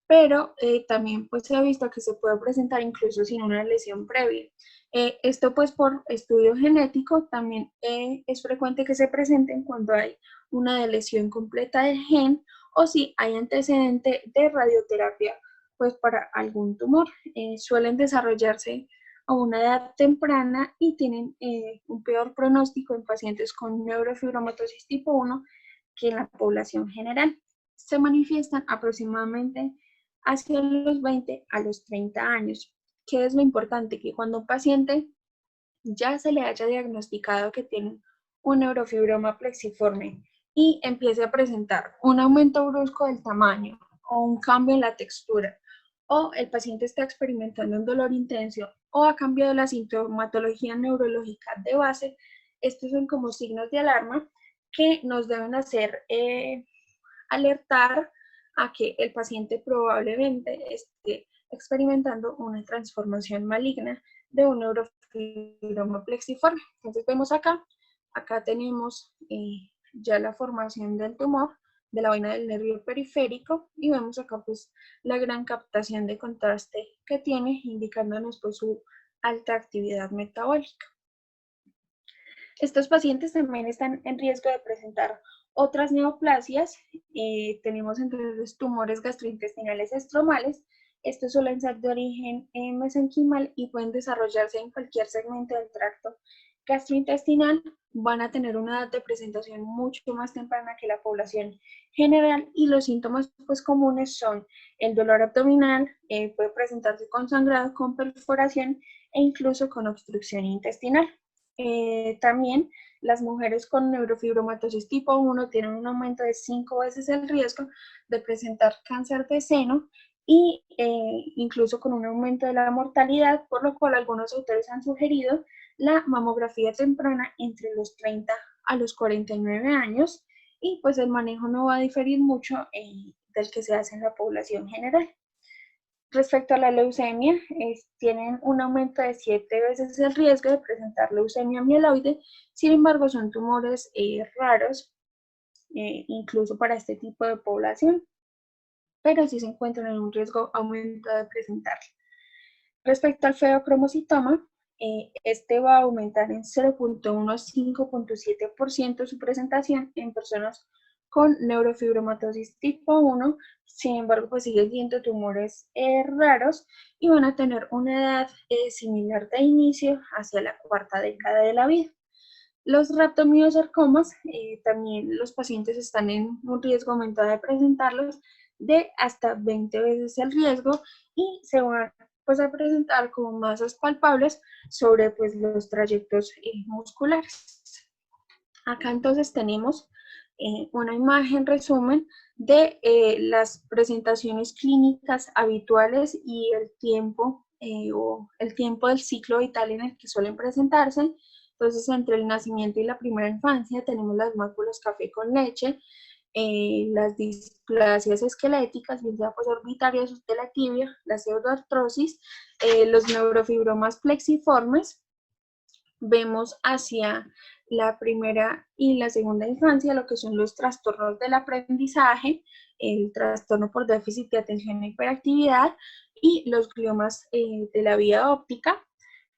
pero también pues se ha visto que se puede presentar incluso sin una lesión previa. Esto pues por estudio genético también es frecuente que se presenten cuando hay una lesión completa del gen o si hay antecedente de radioterapia pues para algún tumor. Suelen desarrollarse a una edad temprana y tienen un peor pronóstico en pacientes con neurofibromatosis tipo 1 que en la población general. Se manifiestan aproximadamente hacia los 20 a los 30 años. ¿Qué es lo importante? Que cuando un paciente ya se le haya diagnosticado que tiene un neurofibroma plexiforme y empiece a presentar un aumento brusco del tamaño o un cambio en la textura, o el paciente está experimentando un dolor intenso o ha cambiado la sintomatología neurológica de base, estos son como signos de alarma que nos deben hacer alertar a que el paciente probablemente esté experimentando una transformación maligna de un neurofibroma plexiforme. Entonces vemos acá tenemos ya la formación del tumor de la vaina del nervio periférico y vemos acá pues la gran captación de contraste que tiene, indicándonos pues su alta actividad metabólica. Estos pacientes también están en riesgo de presentar otras neoplasias. Tenemos entonces tumores gastrointestinales estromales. Estos suelen ser de origen mesenquimal y pueden desarrollarse en cualquier segmento del tracto gastrointestinal. Van a tener una edad de presentación mucho más temprana que la población general y los síntomas pues, comunes son el dolor abdominal, puede presentarse con sangrado, con perforación e incluso con obstrucción intestinal. También las mujeres con neurofibromatosis tipo 1 tienen un aumento de 5 veces el riesgo de presentar cáncer de seno y incluso con un aumento de la mortalidad, por lo cual algunos autores han sugerido la mamografía temprana entre los 30 a los 49 años y pues el manejo no va a diferir mucho del que se hace en la población general. Respecto a la leucemia, tienen un aumento de 7 veces el riesgo de presentar leucemia mieloide, sin embargo son tumores raros, incluso para este tipo de población, pero sí se encuentran en un riesgo aumentado de presentarla. Respecto al feocromocitoma, este va a aumentar en 0.1 a 5.7% su presentación en personas con neurofibromatosis tipo 1, sin embargo, pues siguen siendo tumores raros y van a tener una edad similar de inicio hacia la cuarta década de la vida. Los raptomiosarcomas, también los pacientes están en un riesgo aumentado de presentarlos de hasta 20 veces el riesgo y se van pues, a presentar como masas palpables sobre pues, los trayectos musculares. Acá entonces tenemos una imagen resumen de las presentaciones clínicas habituales y el tiempo o el tiempo del ciclo vital en el que suelen presentarse. Entonces, entre el nacimiento y la primera infancia tenemos las máculas café con leche, las displasias esqueléticas, bien sea pues orbitarias de la tibia, la pseudoartrosis, los neurofibromas plexiformes. Vemos hacia la primera y la segunda infancia lo que son los trastornos del aprendizaje, el trastorno por déficit de atención e hiperactividad y los gliomas de la vía óptica.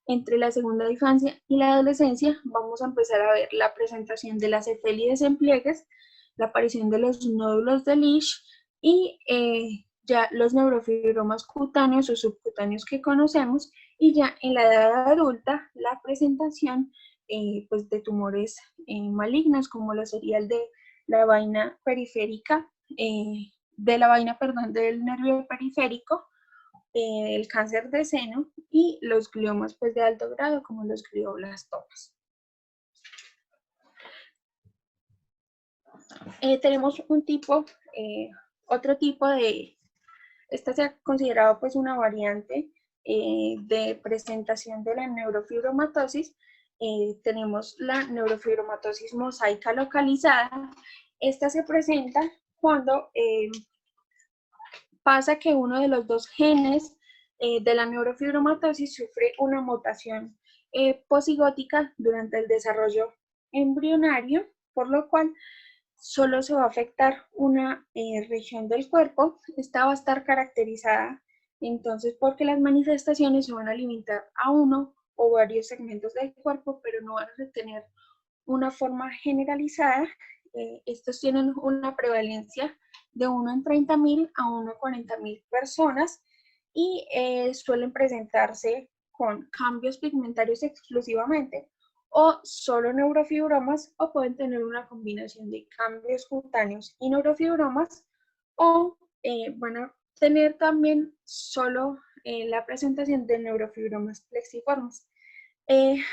Entre la segunda infancia y la adolescencia vamos a empezar a ver la presentación de las cefélides en pliegues, la aparición de los nódulos de Lisch y ya los neurofibromas cutáneos o subcutáneos que conocemos, y ya en la edad adulta la presentación pues de tumores malignos como lo sería el de la vaina periférica, del nervio periférico, el cáncer de seno y los gliomas pues, de alto grado como los glioblastomas. Tenemos otro tipo de, esta se ha considerado pues una variante de presentación de la neurofibromatosis. Tenemos la neurofibromatosis mosaica localizada. Esta se presenta cuando pasa que uno de los dos genes de la neurofibromatosis sufre una mutación posigótica durante el desarrollo embrionario, por lo cual solo se va a afectar una región del cuerpo. Esta va a estar caracterizada entonces porque las manifestaciones se van a limitar a uno o varios segmentos del cuerpo, pero no van a tener una forma generalizada. Estos tienen una prevalencia de 1 en 30.000 a 1 en 40.000 personas y suelen presentarse con cambios pigmentarios exclusivamente o solo neurofibromas, o pueden tener una combinación de cambios cutáneos y neurofibromas, o van a tener también solo la presentación de neurofibromas plexiformes.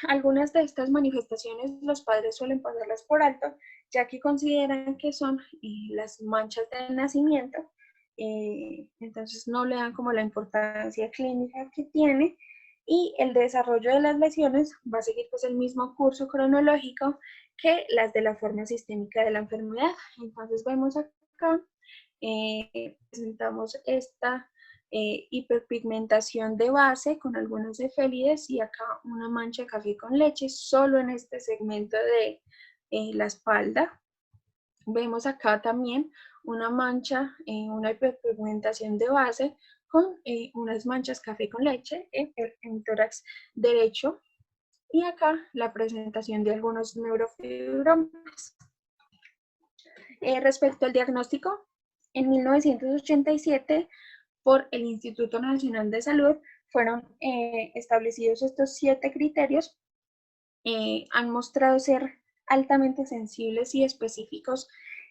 Algunas de estas manifestaciones los padres suelen pasarlas por alto, ya que consideran que son las manchas del nacimiento, entonces no le dan como la importancia clínica que tiene, y el desarrollo de las lesiones va a seguir pues el mismo curso cronológico que las de la forma sistémica de la enfermedad. Entonces vemos acá, presentamos esta hiperpigmentación de base con algunos cefélides y acá una mancha de café con leche solo en este segmento de la espalda. Vemos acá también una mancha, una hiperpigmentación de base con unas manchas café con leche en el tórax derecho, y acá la presentación de algunos neurofibromas. Respecto al diagnóstico, en 1987 por el Instituto Nacional de Salud fueron establecidos estos 7 criterios. Han mostrado ser altamente sensibles y específicos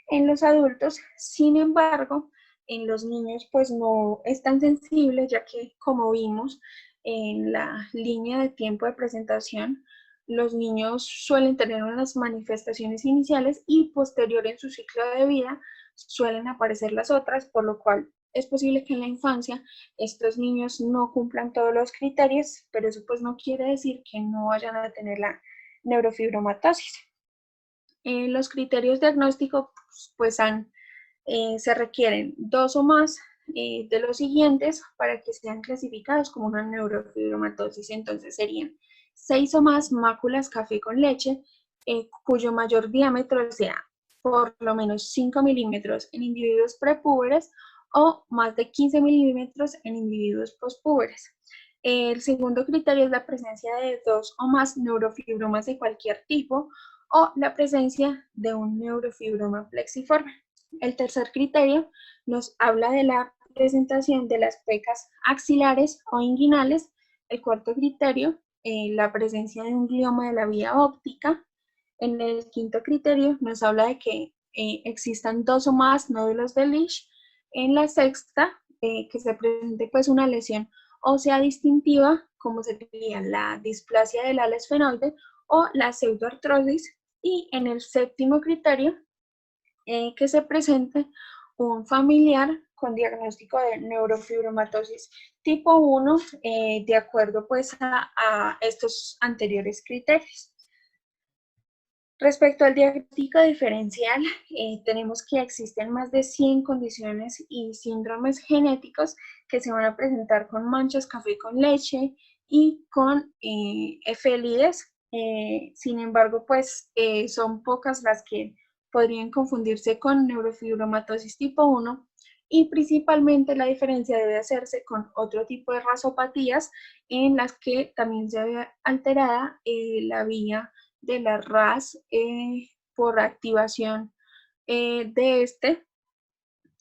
en los adultos. Sin embargo, en los niños pues no es tan sensible, ya que, como vimos en la línea de tiempo de presentación, los niños suelen tener unas manifestaciones iniciales y posterior en su ciclo de vida suelen aparecer las otras, por lo cual es posible que en la infancia estos niños no cumplan todos los criterios, pero eso pues no quiere decir que no vayan a tener la neurofibromatosis. Los criterios diagnósticos pues se requieren 2 o más de los siguientes para que sean clasificados como una neurofibromatosis. Entonces serían 6 o más máculas café con leche, cuyo mayor diámetro sea por lo menos 5 milímetros en individuos prepúberes o más de 15 milímetros en individuos pospúberes. El segundo criterio es la presencia de 2 o más neurofibromas de cualquier tipo o la presencia de un neurofibroma plexiforme. El tercer criterio nos habla de la presentación de las pecas axilares o inguinales. El cuarto criterio, la presencia de un glioma de la vía óptica. En el quinto criterio nos habla de que existan 2 o más nódulos de Lesch. En la sexta, que se presente pues una lesión ósea distintiva, como sería la displasia del ala esfenoide o la pseudoartrosis. Y en el séptimo criterio, que se presente un familiar con diagnóstico de neurofibromatosis tipo 1, de acuerdo pues a estos anteriores criterios. Respecto al diagnóstico diferencial, tenemos que existen más de 100 condiciones y síndromes genéticos que se van a presentar con manchas café con leche y con efélides. Sin embargo, pues son pocas las que podrían confundirse con neurofibromatosis tipo 1, y principalmente la diferencia debe hacerse con otro tipo de rasopatías en las que también se ve alterada la vía de la RAS por activación de este.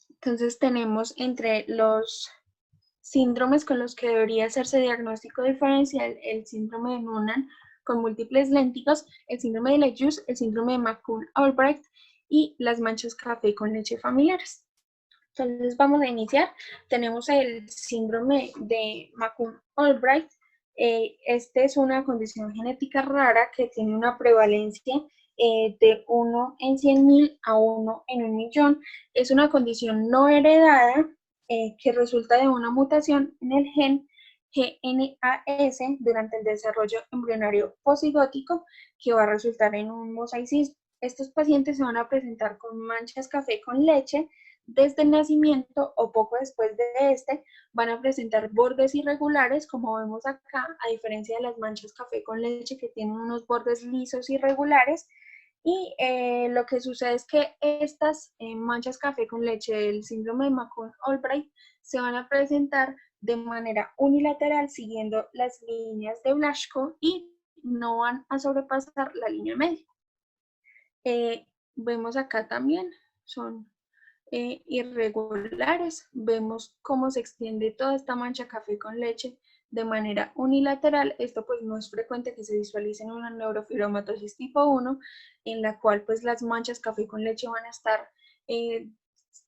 Entonces tenemos entre los síndromes con los que debería hacerse diagnóstico diferencial el síndrome de Noonan con múltiples léntigos, el síndrome de Legge, el síndrome de McCune-Albright y las manchas café con leche familiares. Entonces vamos a iniciar. Tenemos el síndrome de McCune-Albright. Este es una condición genética rara que tiene una prevalencia de 1 en 100.000 a 1 en 1.000.000. Es una condición no heredada que resulta de una mutación en el gen GNAS durante el desarrollo embrionario posigótico que va a resultar en un mosaicismo. Estos pacientes se van a presentar con manchas café con leche desde el nacimiento o poco después de este, van a presentar bordes irregulares, como vemos acá, a diferencia de las manchas café con leche que tienen unos bordes lisos irregulares. Y lo que sucede es que estas manchas café con leche del síndrome de McCune-Albright se van a presentar de manera unilateral siguiendo las líneas de Blaschko y no van a sobrepasar la línea media. Vemos acá también, son irregulares. Vemos cómo se extiende toda esta mancha café con leche de manera unilateral. Esto pues no es frecuente que se visualice en una neurofibromatosis tipo 1, en la cual pues las manchas café con leche van a estar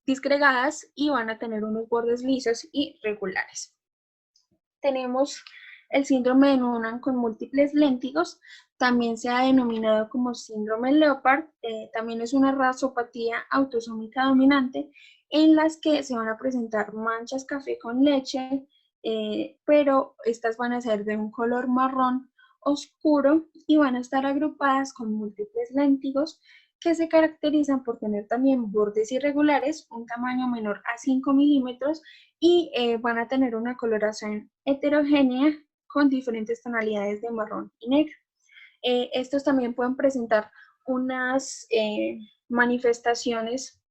disgregadas y van a tener unos bordes lisos y regulares. Tenemos el síndrome de Noonan con múltiples léntigos, también se ha denominado como síndrome Leopard, también es una razopatía autosómica dominante en las que se van a presentar manchas café con leche, pero estas van a ser de un color marrón oscuro y van a estar agrupadas con múltiples léntigos que se caracterizan por tener también bordes irregulares, un tamaño menor a 5 milímetros y van a tener una coloración heterogénea con diferentes tonalidades de marrón y negro. Estos también pueden presentar unas manifestaciones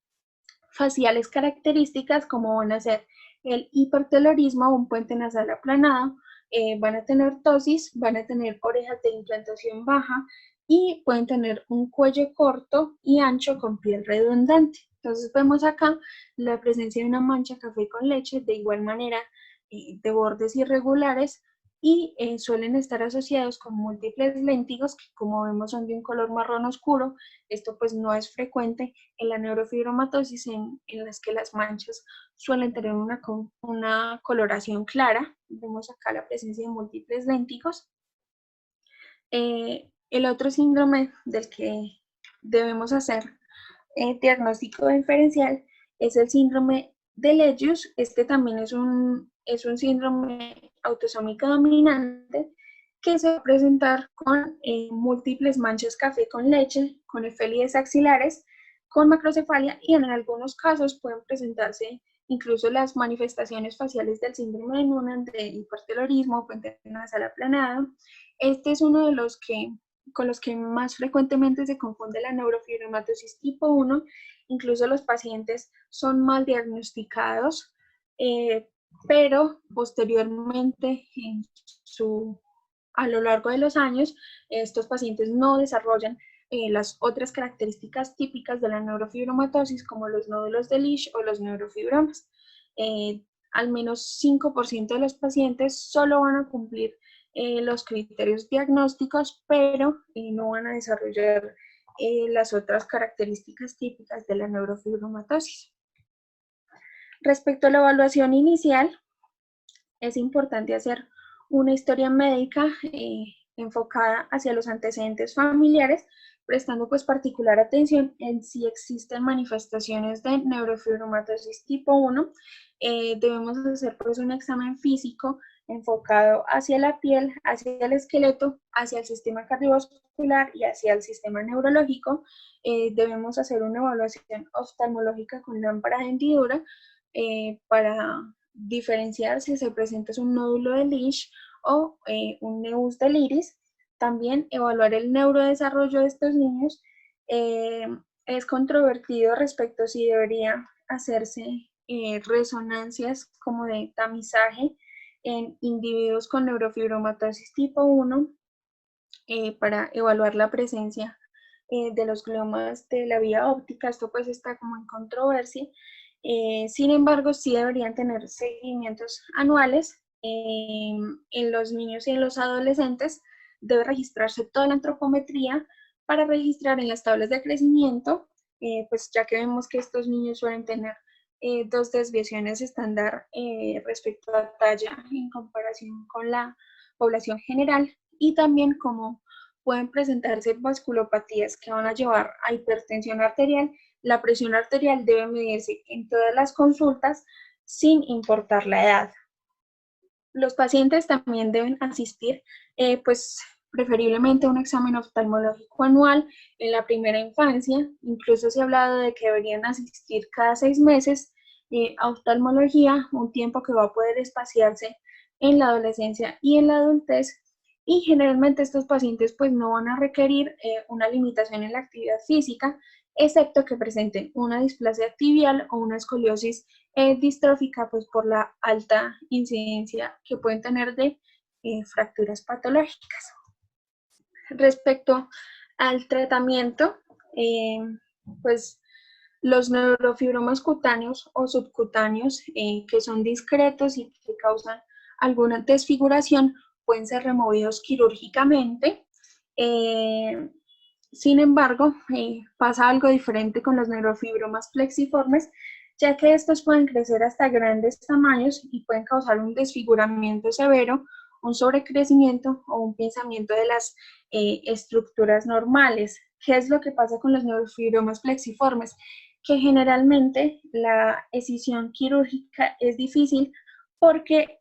faciales características como van a ser el hipertelorismo o un puente nasal aplanado, van a tener tosis, van a tener orejas de implantación baja y pueden tener un cuello corto y ancho con piel redundante. Entonces vemos acá la presencia de una mancha café con leche, de igual manera de bordes irregulares y suelen estar asociados con múltiples léntigos que como vemos son de un color marrón oscuro. Esto pues no es frecuente en la neurofibromatosis en las que las manchas suelen tener una coloración clara. Vemos acá la presencia de múltiples léntigos. El otro síndrome del que debemos hacer diagnóstico diferencial es el síndrome de Legius. Este también es un síndrome autosómico dominante que se va a presentar con múltiples manchas café con leche, con efélides axilares, con macrocefalia y en algunos casos pueden presentarse incluso las manifestaciones faciales del síndrome de Noonan, de hipertelorismo, puente nasal aplanado. Este es uno de los que con los que más frecuentemente se confunde la neurofibromatosis tipo 1, incluso los pacientes son mal diagnosticados, pero posteriormente a lo largo de los años, estos pacientes no desarrollan las otras características típicas de la neurofibromatosis como los nódulos de Lisch o los neurofibromas. Al menos 5% de los pacientes solo van a cumplir los criterios diagnósticos, pero no van a desarrollar las otras características típicas de la neurofibromatosis. Respecto a la evaluación inicial, es importante hacer una historia médica enfocada hacia los antecedentes familiares, prestando pues particular atención en si existen manifestaciones de neurofibromatosis tipo 1. Debemos hacer pues un examen físico enfocado hacia la piel, hacia el esqueleto, hacia el sistema cardiovascular y hacia el sistema neurológico. Debemos hacer una evaluación oftalmológica con lámpara de hendidura para diferenciar si se presenta un nódulo de Lisch o un nevus del iris. También evaluar el neurodesarrollo de estos niños. Es controvertido respecto a si debería hacerse resonancias como de tamizaje en individuos con neurofibromatosis tipo 1 para evaluar la presencia de los gliomas de la vía óptica. Esto pues está como en controversia. Sin embargo, sí deberían tener seguimientos anuales. En los niños y en los adolescentes debe registrarse toda la antropometría para registrar en las tablas de crecimiento, pues ya que vemos que estos niños suelen tener dos desviaciones estándar respecto a talla en comparación con la población general, y también como pueden presentarse vasculopatías que van a llevar a hipertensión arterial. La presión arterial debe medirse en todas las consultas sin importar la edad. Los pacientes también deben asistir pues preferiblemente un examen oftalmológico anual en la primera infancia. Incluso se ha hablado de que deberían asistir cada 6 meses a oftalmología, un tiempo que va a poder espaciarse en la adolescencia y en la adultez. Y generalmente estos pacientes pues no van a requerir una limitación en la actividad física, excepto que presenten una displasia tibial o una escoliosis distrófica, pues por la alta incidencia que pueden tener de fracturas patológicas. Respecto al tratamiento, pues los neurofibromas cutáneos o subcutáneos que son discretos y que causan alguna desfiguración pueden ser removidos quirúrgicamente. Sin embargo, pasa algo diferente con los neurofibromas plexiformes, ya que estos pueden crecer hasta grandes tamaños y pueden causar un desfiguramiento severo, un sobrecrecimiento o un pinzamiento de las estructuras normales. ¿Qué es lo que pasa con los neurofibromas plexiformes? Que generalmente la escisión quirúrgica es difícil porque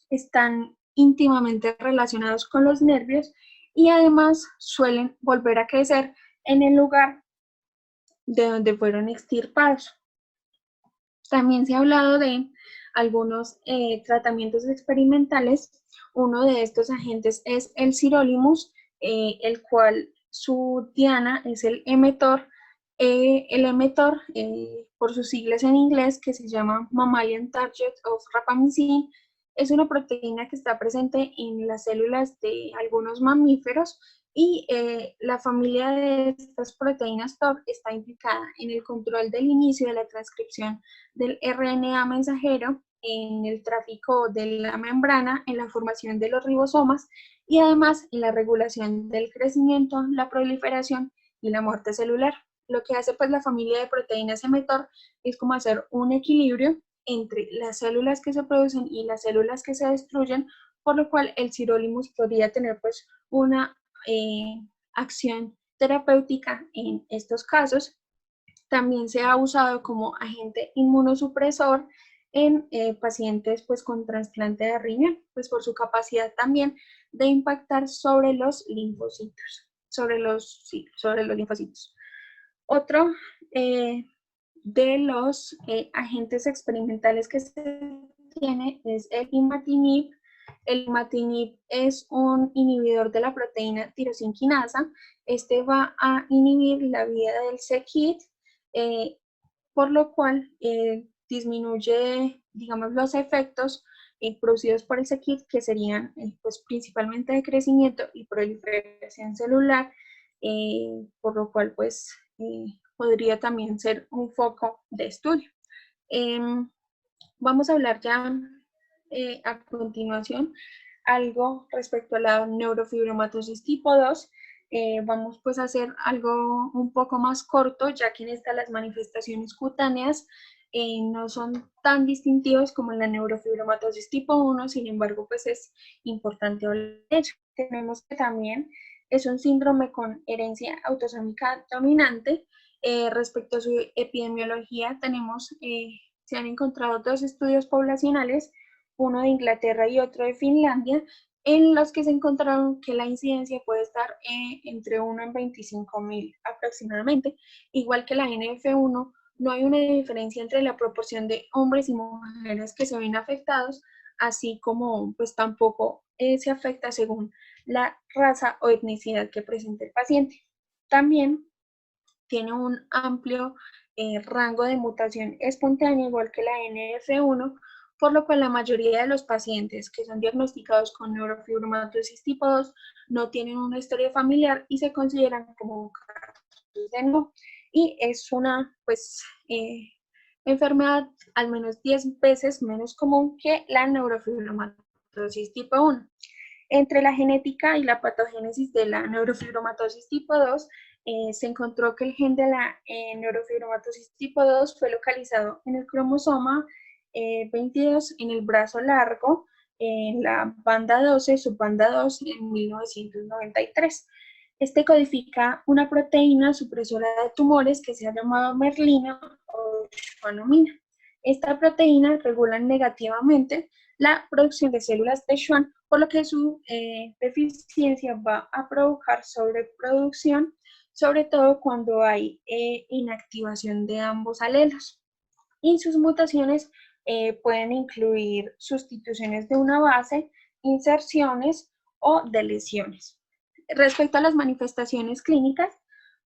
están íntimamente relacionados con los nervios y además suelen volver a crecer en el lugar de donde fueron extirpados. También se ha hablado de algunos tratamientos experimentales. Uno de estos agentes es el sirolimus, el cual su diana es el emetor. El emetor, por sus siglas en inglés, que se llama Mammalian Target of Rapamycin, es una proteína que está presente en las células de algunos mamíferos y la familia de estas proteínas TOR está implicada en el control del inicio de la transcripción del RNA mensajero, en el tráfico de la membrana, en la formación de los ribosomas y además en la regulación del crecimiento, la proliferación y la muerte celular. Lo que hace pues la familia de proteínas emetor es como hacer un equilibrio entre las células que se producen y las células que se destruyen, por lo cual el sirolimus podría tener pues una acción terapéutica en estos casos. También se ha usado como agente inmunosupresor en pacientes pues con trasplante de riñón, pues por su capacidad también de impactar sobre los linfocitos, sobre los linfocitos. Otro de los agentes experimentales que se tiene es el imatinib. El imatinib es un inhibidor de la proteína tirosinquinasa. Este va a inhibir la vía del c-KIT, por lo cual disminuye, digamos, los efectos producidos por el c-KIT, que serían pues, principalmente de crecimiento y proliferación celular, por lo cual pues podría también ser un foco de estudio. Vamos a hablar ya a continuación algo respecto a la neurofibromatosis tipo 2. Vamos pues a hacer algo un poco más corto, ya que en esta las manifestaciones cutáneas no son tan distintivas como en la neurofibromatosis tipo 1, sin embargo pues es importante hablar de ello. Tenemos que también es un síndrome con herencia autosómica dominante. Respecto a su epidemiología, se han encontrado 2 estudios poblacionales, uno de Inglaterra y otro de Finlandia, en los que se encontraron que la incidencia puede estar entre 1 en 25.000 aproximadamente. Igual que la NF1, no hay una diferencia entre la proporción de hombres y mujeres que se ven afectados, así como pues tampoco se afecta según la raza o etnicidad que presente el paciente. También tiene un amplio rango de mutación espontánea, igual que la NF1, por lo cual la mayoría de los pacientes que son diagnosticados con neurofibromatosis tipo 2 no tienen una historia familiar y se consideran como casos de no. Y es una pues, enfermedad al menos 10 veces menos común que la neurofibromatosis tipo 1. Entre la genética y la patogénesis de la neurofibromatosis tipo 2, se encontró que el gen de la neurofibromatosis tipo 2 fue localizado en el cromosoma 22 en el brazo largo, en la banda 12, subbanda 2, en 1993. Este codifica una proteína supresora de tumores que se ha llamado merlina o schwannomina. Esta proteína regula negativamente la producción de células de Schwann, por lo que su deficiencia va a provocar sobreproducción, sobre todo cuando hay inactivación de ambos alelos. Y sus mutaciones pueden incluir sustituciones de una base, inserciones o deleciones. Respecto a las manifestaciones clínicas,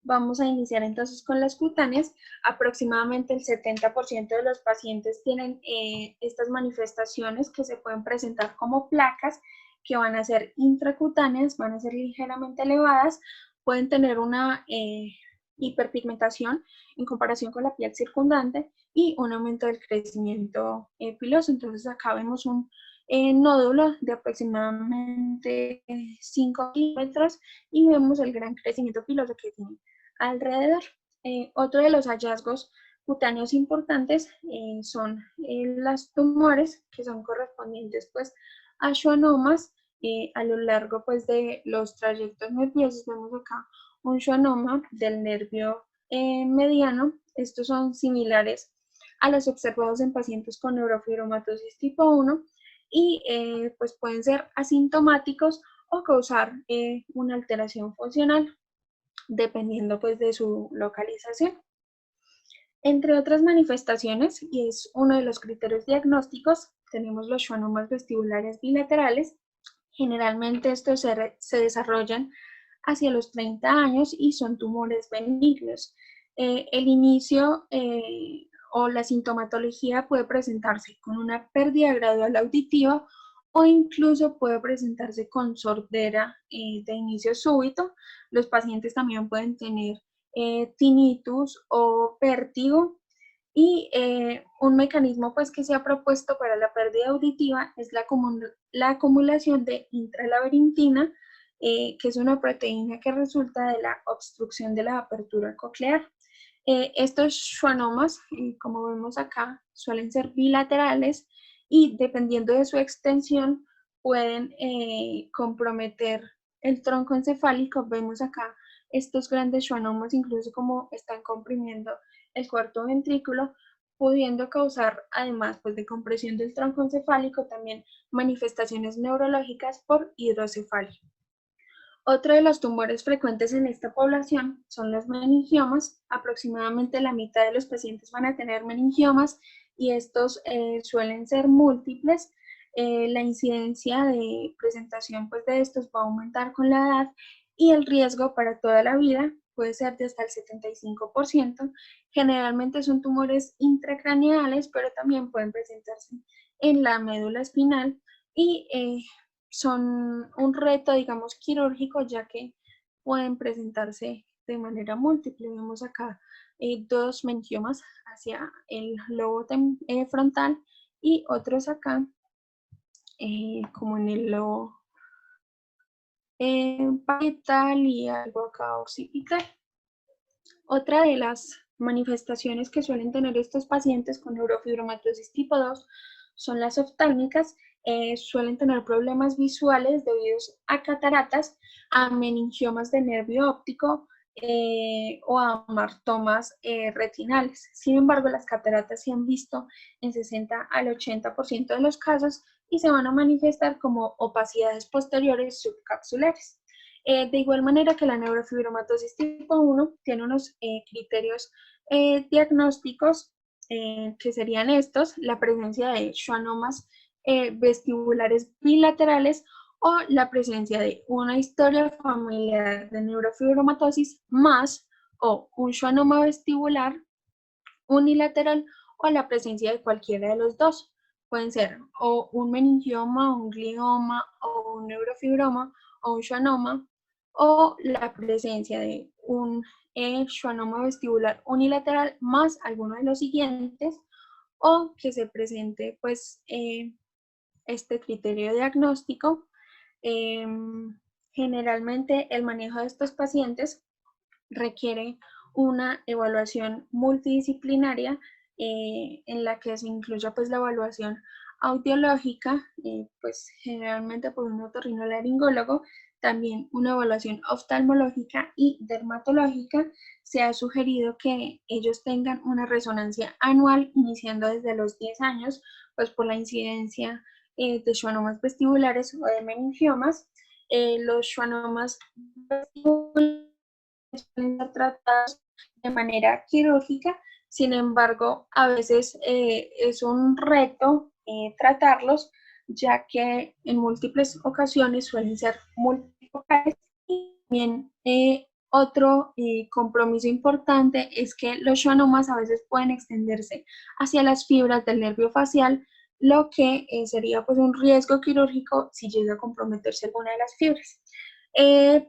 vamos a iniciar entonces con las cutáneas. Aproximadamente el 70% de los pacientes tienen estas manifestaciones que se pueden presentar como placas, que van a ser intracutáneas, van a ser ligeramente elevadas, pueden tener una hiperpigmentación en comparación con la piel circundante y un aumento del crecimiento piloso. Entonces acá vemos un nódulo de aproximadamente 5 milímetros y vemos el gran crecimiento piloso que tiene alrededor. Otro de los hallazgos cutáneos importantes son los tumores, que son correspondientes pues a schwannomas a lo largo pues de los trayectos nerviosos. Vemos acá un schwannoma del nervio mediano. Estos son similares a los observados en pacientes con neurofibromatosis tipo 1 y pues pueden ser asintomáticos o causar una alteración funcional, dependiendo pues de su localización. Entre otras manifestaciones, y es uno de los criterios diagnósticos, tenemos los schwannomas vestibulares bilaterales. Generalmente estos se desarrollan hacia los 30 años y son tumores benignos. El inicio o la sintomatología puede presentarse con una pérdida gradual auditiva o incluso puede presentarse con sordera de inicio súbito. Los pacientes también pueden tener tinnitus o vértigo. Y un mecanismo pues, que se ha propuesto para la pérdida auditiva es la acumulación de intralaberintina, que es una proteína que resulta de la obstrucción de la apertura coclear. Estos schwannomas, como vemos acá, suelen ser bilaterales y dependiendo de su extensión pueden comprometer el tronco encefálico. Vemos acá estos grandes schwannomas, incluso como están comprimiendo el cuarto ventrículo, pudiendo causar, además pues, de compresión del tronco encefálico, también manifestaciones neurológicas por hidrocefalia. Otro de los tumores frecuentes en esta población son los meningiomas. Aproximadamente la mitad de los pacientes van a tener meningiomas y estos suelen ser múltiples. La incidencia de presentación pues, de estos va a aumentar con la edad y el riesgo para toda la vida puede ser de hasta el 75%. Generalmente son tumores intracraneales, pero también pueden presentarse en la médula espinal y son un reto, digamos, quirúrgico, ya que pueden presentarse de manera múltiple. Vemos acá dos meningiomas hacia el lobo frontal y otros acá, como en el lobo parietal y algo acá occipital. Otra de las manifestaciones que suelen tener estos pacientes con neurofibromatosis tipo 2 son las oftálmicas. Suelen tener problemas visuales debido a cataratas, a meningiomas de nervio óptico o a martomas retinales. Sin embargo, las cataratas se han visto en 60 al 80% de los casos y se van a manifestar como opacidades posteriores subcapsulares. De igual manera que la neurofibromatosis tipo 1 tiene unos criterios diagnósticos que serían estos: la presencia de schwannomas vestibulares bilaterales o la presencia de una historia familiar de neurofibromatosis más o un schwannoma vestibular unilateral o la presencia de cualquiera de los dos. Pueden ser o un meningioma, un glioma, o un neurofibroma, o un schwannoma, o la presencia de un schwannoma vestibular unilateral más alguno de los siguientes, o que se presente pues este criterio diagnóstico. Generalmente el manejo de estos pacientes requiere una evaluación multidisciplinaria en la que se incluya pues la evaluación audiológica, pues generalmente por un otorrinolaringólogo, también una evaluación oftalmológica y dermatológica. Se ha sugerido que ellos tengan una resonancia anual iniciando desde los 10 años, pues por la incidencia de schwannomas vestibulares o de meningiomas. Los schwannomas vestibulares suelen ser tratados de manera quirúrgica, sin embargo, a veces es un reto tratarlos, ya que en múltiples ocasiones suelen ser multifocales. Y también otro compromiso importante es que los schwannomas a veces pueden extenderse hacia las fibras del nervio facial, lo que sería pues un riesgo quirúrgico si llega a comprometerse alguna de las fibras.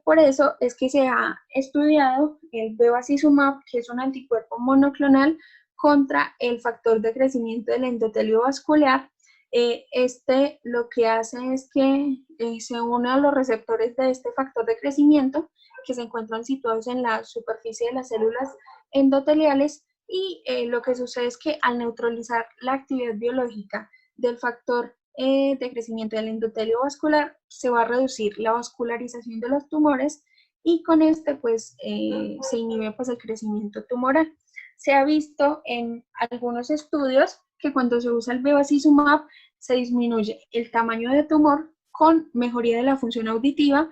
Por eso es que se ha estudiado el bevacizumab, que es un anticuerpo monoclonal contra el factor de crecimiento del endotelio vascular. Este lo que hace es que se une a los receptores de este factor de crecimiento que se encuentran situados en la superficie de las células endoteliales y lo que sucede es que al neutralizar la actividad biológica del factor de crecimiento del endotelio vascular, se va a reducir la vascularización de los tumores y con este pues se inhibe pues el crecimiento tumoral. Se ha visto en algunos estudios que cuando se usa el bevacizumab se disminuye el tamaño de tumor con mejoría de la función auditiva,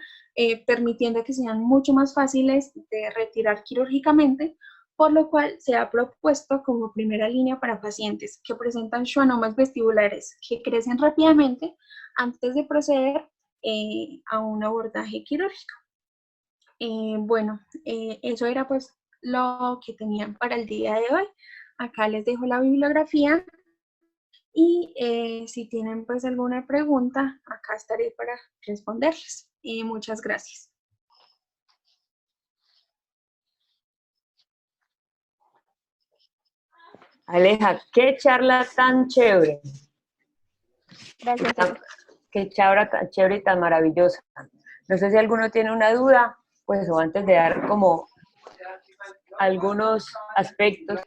permitiendo que sean mucho más fáciles de retirar quirúrgicamente, por lo cual se ha propuesto como primera línea para pacientes que presentan schwannomas vestibulares que crecen rápidamente antes de proceder a un abordaje quirúrgico. Bueno, eso era pues lo que tenían para el día de hoy. Acá les dejo la bibliografía y si tienen pues alguna pregunta, acá estaré para responderles. Muchas gracias. Aleja, qué charla tan chévere. Gracias. Qué charla tan chévere y tan maravillosa. No sé si alguno tiene una duda, pues o antes de dar como algunos aspectos.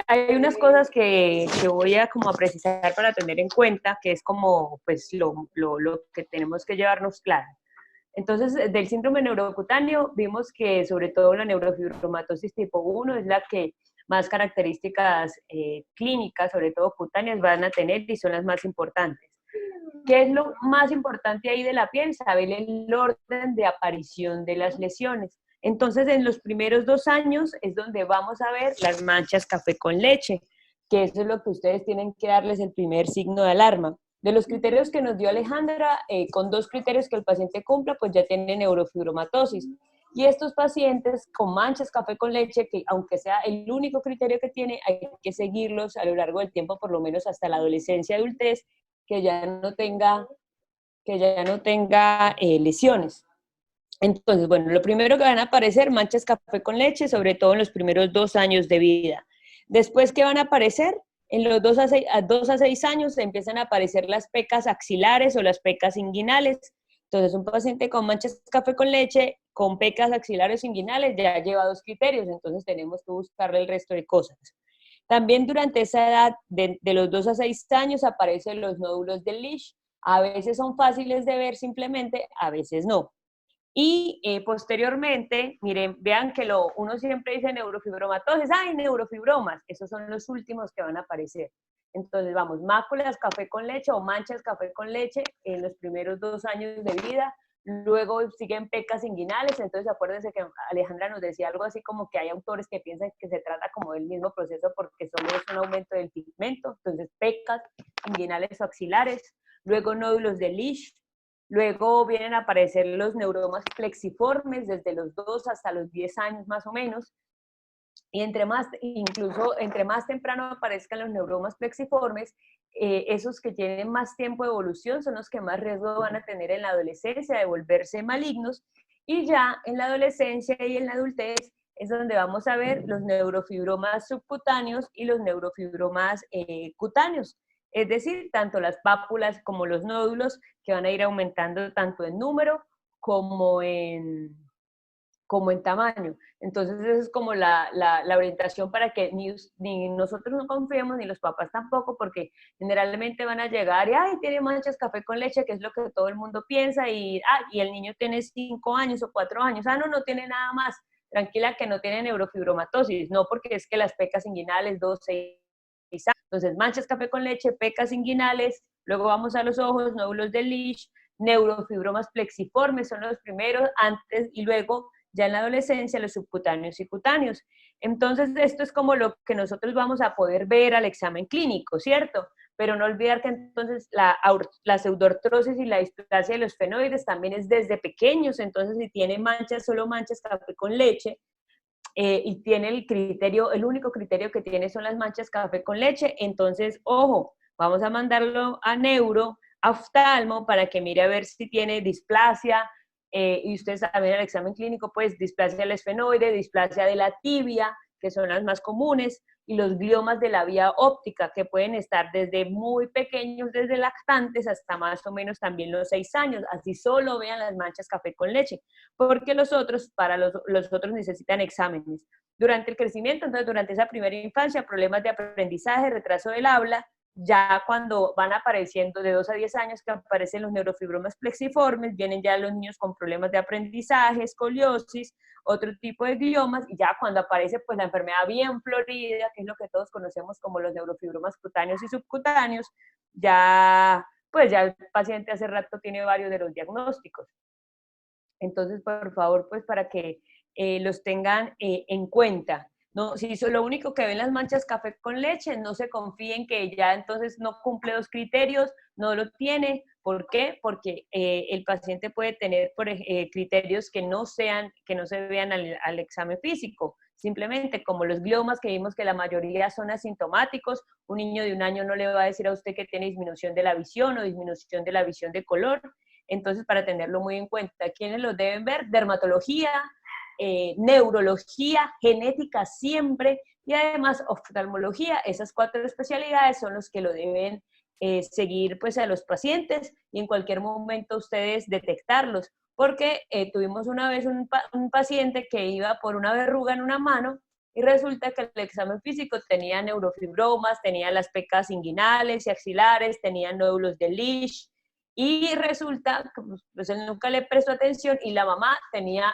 Hay unas cosas que voy a como a precisar para tener en cuenta, que es como pues lo que tenemos que llevarnos claro. Entonces, del síndrome neurocutáneo vimos que sobre todo la neurofibromatosis tipo 1 es la que más características clínicas, sobre todo cutáneas, van a tener y son las más importantes. ¿Qué es lo más importante ahí de la piel? Saber el orden de aparición de las lesiones. Entonces, en los primeros 2 años es donde vamos a ver las manchas café con leche, que eso es lo que ustedes tienen que darles el primer signo de alarma. De los criterios que nos dio Alejandra, con 2 criterios que el paciente cumpla, pues ya tiene neurofibromatosis. Y estos pacientes con manchas café con leche, que aunque sea el único criterio que tiene, hay que seguirlos a lo largo del tiempo, por lo menos hasta la adolescencia y adultez, que ya no tenga lesiones. Entonces, bueno, lo primero que van a aparecer, manchas café con leche, sobre todo en los primeros 2 años de vida. Después, ¿qué van a aparecer? En los 2 a 6 años empiezan a aparecer las pecas axilares o las pecas inguinales. Entonces, un paciente con manchas café con leche, con pecas axilares o inguinales, ya lleva 2 criterios, entonces tenemos que buscarle el resto de cosas. También durante esa edad, de los 2 a 6 años, aparecen los nódulos de Lisch. A veces son fáciles de ver simplemente, a veces no. Y posteriormente, miren, vean que uno siempre dice neurofibromatosis, ¡ay, neurofibromas! Esos son los últimos que van a aparecer. Entonces, vamos, máculas café con leche o manchas café con leche en los primeros 2 años de vida. Luego siguen pecas inguinales. Entonces, acuérdense que Alejandra nos decía algo así como que hay autores que piensan que se trata como del mismo proceso porque solo es un aumento del pigmento. Entonces, pecas inguinales o axilares. Luego, nódulos de Lisch. Luego vienen a aparecer los neuromas plexiformes desde los 2 hasta los 10 años más o menos. Y entre más temprano aparezcan los neuromas plexiformes, esos que tienen más tiempo de evolución son los que más riesgo van a tener en la adolescencia de volverse malignos. Y ya en la adolescencia y en la adultez es donde vamos a ver los neurofibromas subcutáneos y los neurofibromas cutáneos. Es decir, tanto las pápulas como los nódulos que van a ir aumentando tanto en número como en tamaño. Entonces, esa es como la orientación para que ni nosotros no confiemos, ni los papás tampoco, porque generalmente van a llegar y, ¡ay, tiene manchas café con leche!, que es lo que todo el mundo piensa, y el niño tiene 5 años o 4 años, no tiene nada más. tranquila que no tiene neurofibromatosis, no, porque es que las pecas inguinales, 2, 6 años. Entonces, manchas café con leche, pecas inguinales, luego vamos a los ojos, nódulos de Leach, neurofibromas plexiformes son los primeros, antes y luego ya en la adolescencia los subcutáneos y cutáneos. Entonces, esto es como lo que nosotros vamos a poder ver al examen clínico, ¿cierto? Pero no olvidar que entonces la pseudoartrosis y la displasia de los fenoides también es desde pequeños, entonces si tiene manchas, solo manchas café con leche, y tiene el único criterio que tiene son las manchas café con leche, entonces, ojo, vamos a mandarlo a neuro, a oftalmo, para que mire a ver si tiene displasia, y ustedes saben el examen clínico, pues displasia del esfenoide, displasia de la tibia, que son las más comunes, y los gliomas de la vía óptica, que pueden estar desde muy pequeños, desde lactantes, hasta más o menos también los 6 años, así solo vean las manchas café con leche, porque los otros necesitan exámenes. Durante el crecimiento, entonces durante esa primera infancia, problemas de aprendizaje, retraso del habla, ya cuando van apareciendo de 2 a 10 años que aparecen los neurofibromas plexiformes, vienen ya los niños con problemas de aprendizaje, escoliosis, otro tipo de gliomas, y ya cuando aparece pues la enfermedad bien florida, que es lo que todos conocemos como los neurofibromas cutáneos y subcutáneos, ya pues ya el paciente hace rato tiene varios de los diagnósticos. Entonces, por favor, pues para que los tengan en cuenta. No, si lo único que ven las manchas café con leche, no se confíen que ya entonces no cumple los criterios, no lo tiene. ¿Por qué? Porque el paciente puede tener criterios que no se vean al examen físico. Simplemente como los gliomas, que vimos que la mayoría son asintomáticos, un niño de 1 año no le va a decir a usted que tiene disminución de la visión o disminución de la visión de color. Entonces, para tenerlo muy en cuenta, ¿quiénes los deben ver? Dermatología, neurología, genética siempre, y además oftalmología. Esas 4 especialidades son los que lo deben seguir pues a los pacientes y en cualquier momento ustedes detectarlos, porque tuvimos una vez un paciente que iba por una verruga en una mano y resulta que el examen físico tenía neurofibromas, tenía las pecas inguinales y axilares, tenía nódulos de Leach, y resulta que pues él nunca le prestó atención y la mamá tenía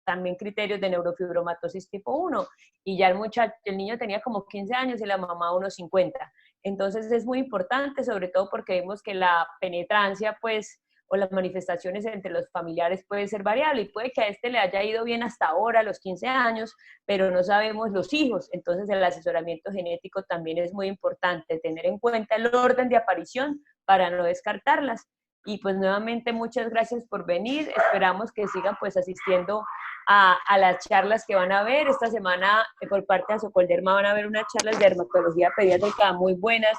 también criterios de neurofibromatosis tipo 1, y ya el niño tenía como 15 años y la mamá unos 50. Entonces es muy importante, sobre todo porque vemos que la penetrancia, pues, o las manifestaciones entre los familiares puede ser variable, y puede que a este le haya ido bien hasta ahora, a los 15 años, pero no sabemos los hijos. Entonces el asesoramiento genético también es muy importante, tener en cuenta el orden de aparición para no descartarlas. Y pues nuevamente muchas gracias por venir, esperamos que sigan pues asistiendo a las charlas que van a ver. Esta semana por parte de Socolderma van a haber unas charlas de dermatología pediátrica muy buenas,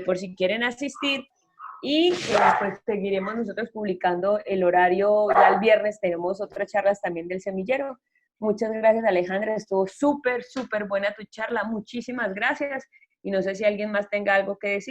por si quieren asistir, y pues seguiremos nosotros publicando el horario. Ya el viernes tenemos otras charlas también del semillero. Muchas gracias, Alejandra, estuvo súper buena tu charla, muchísimas gracias, y no sé si alguien más tenga algo que decir.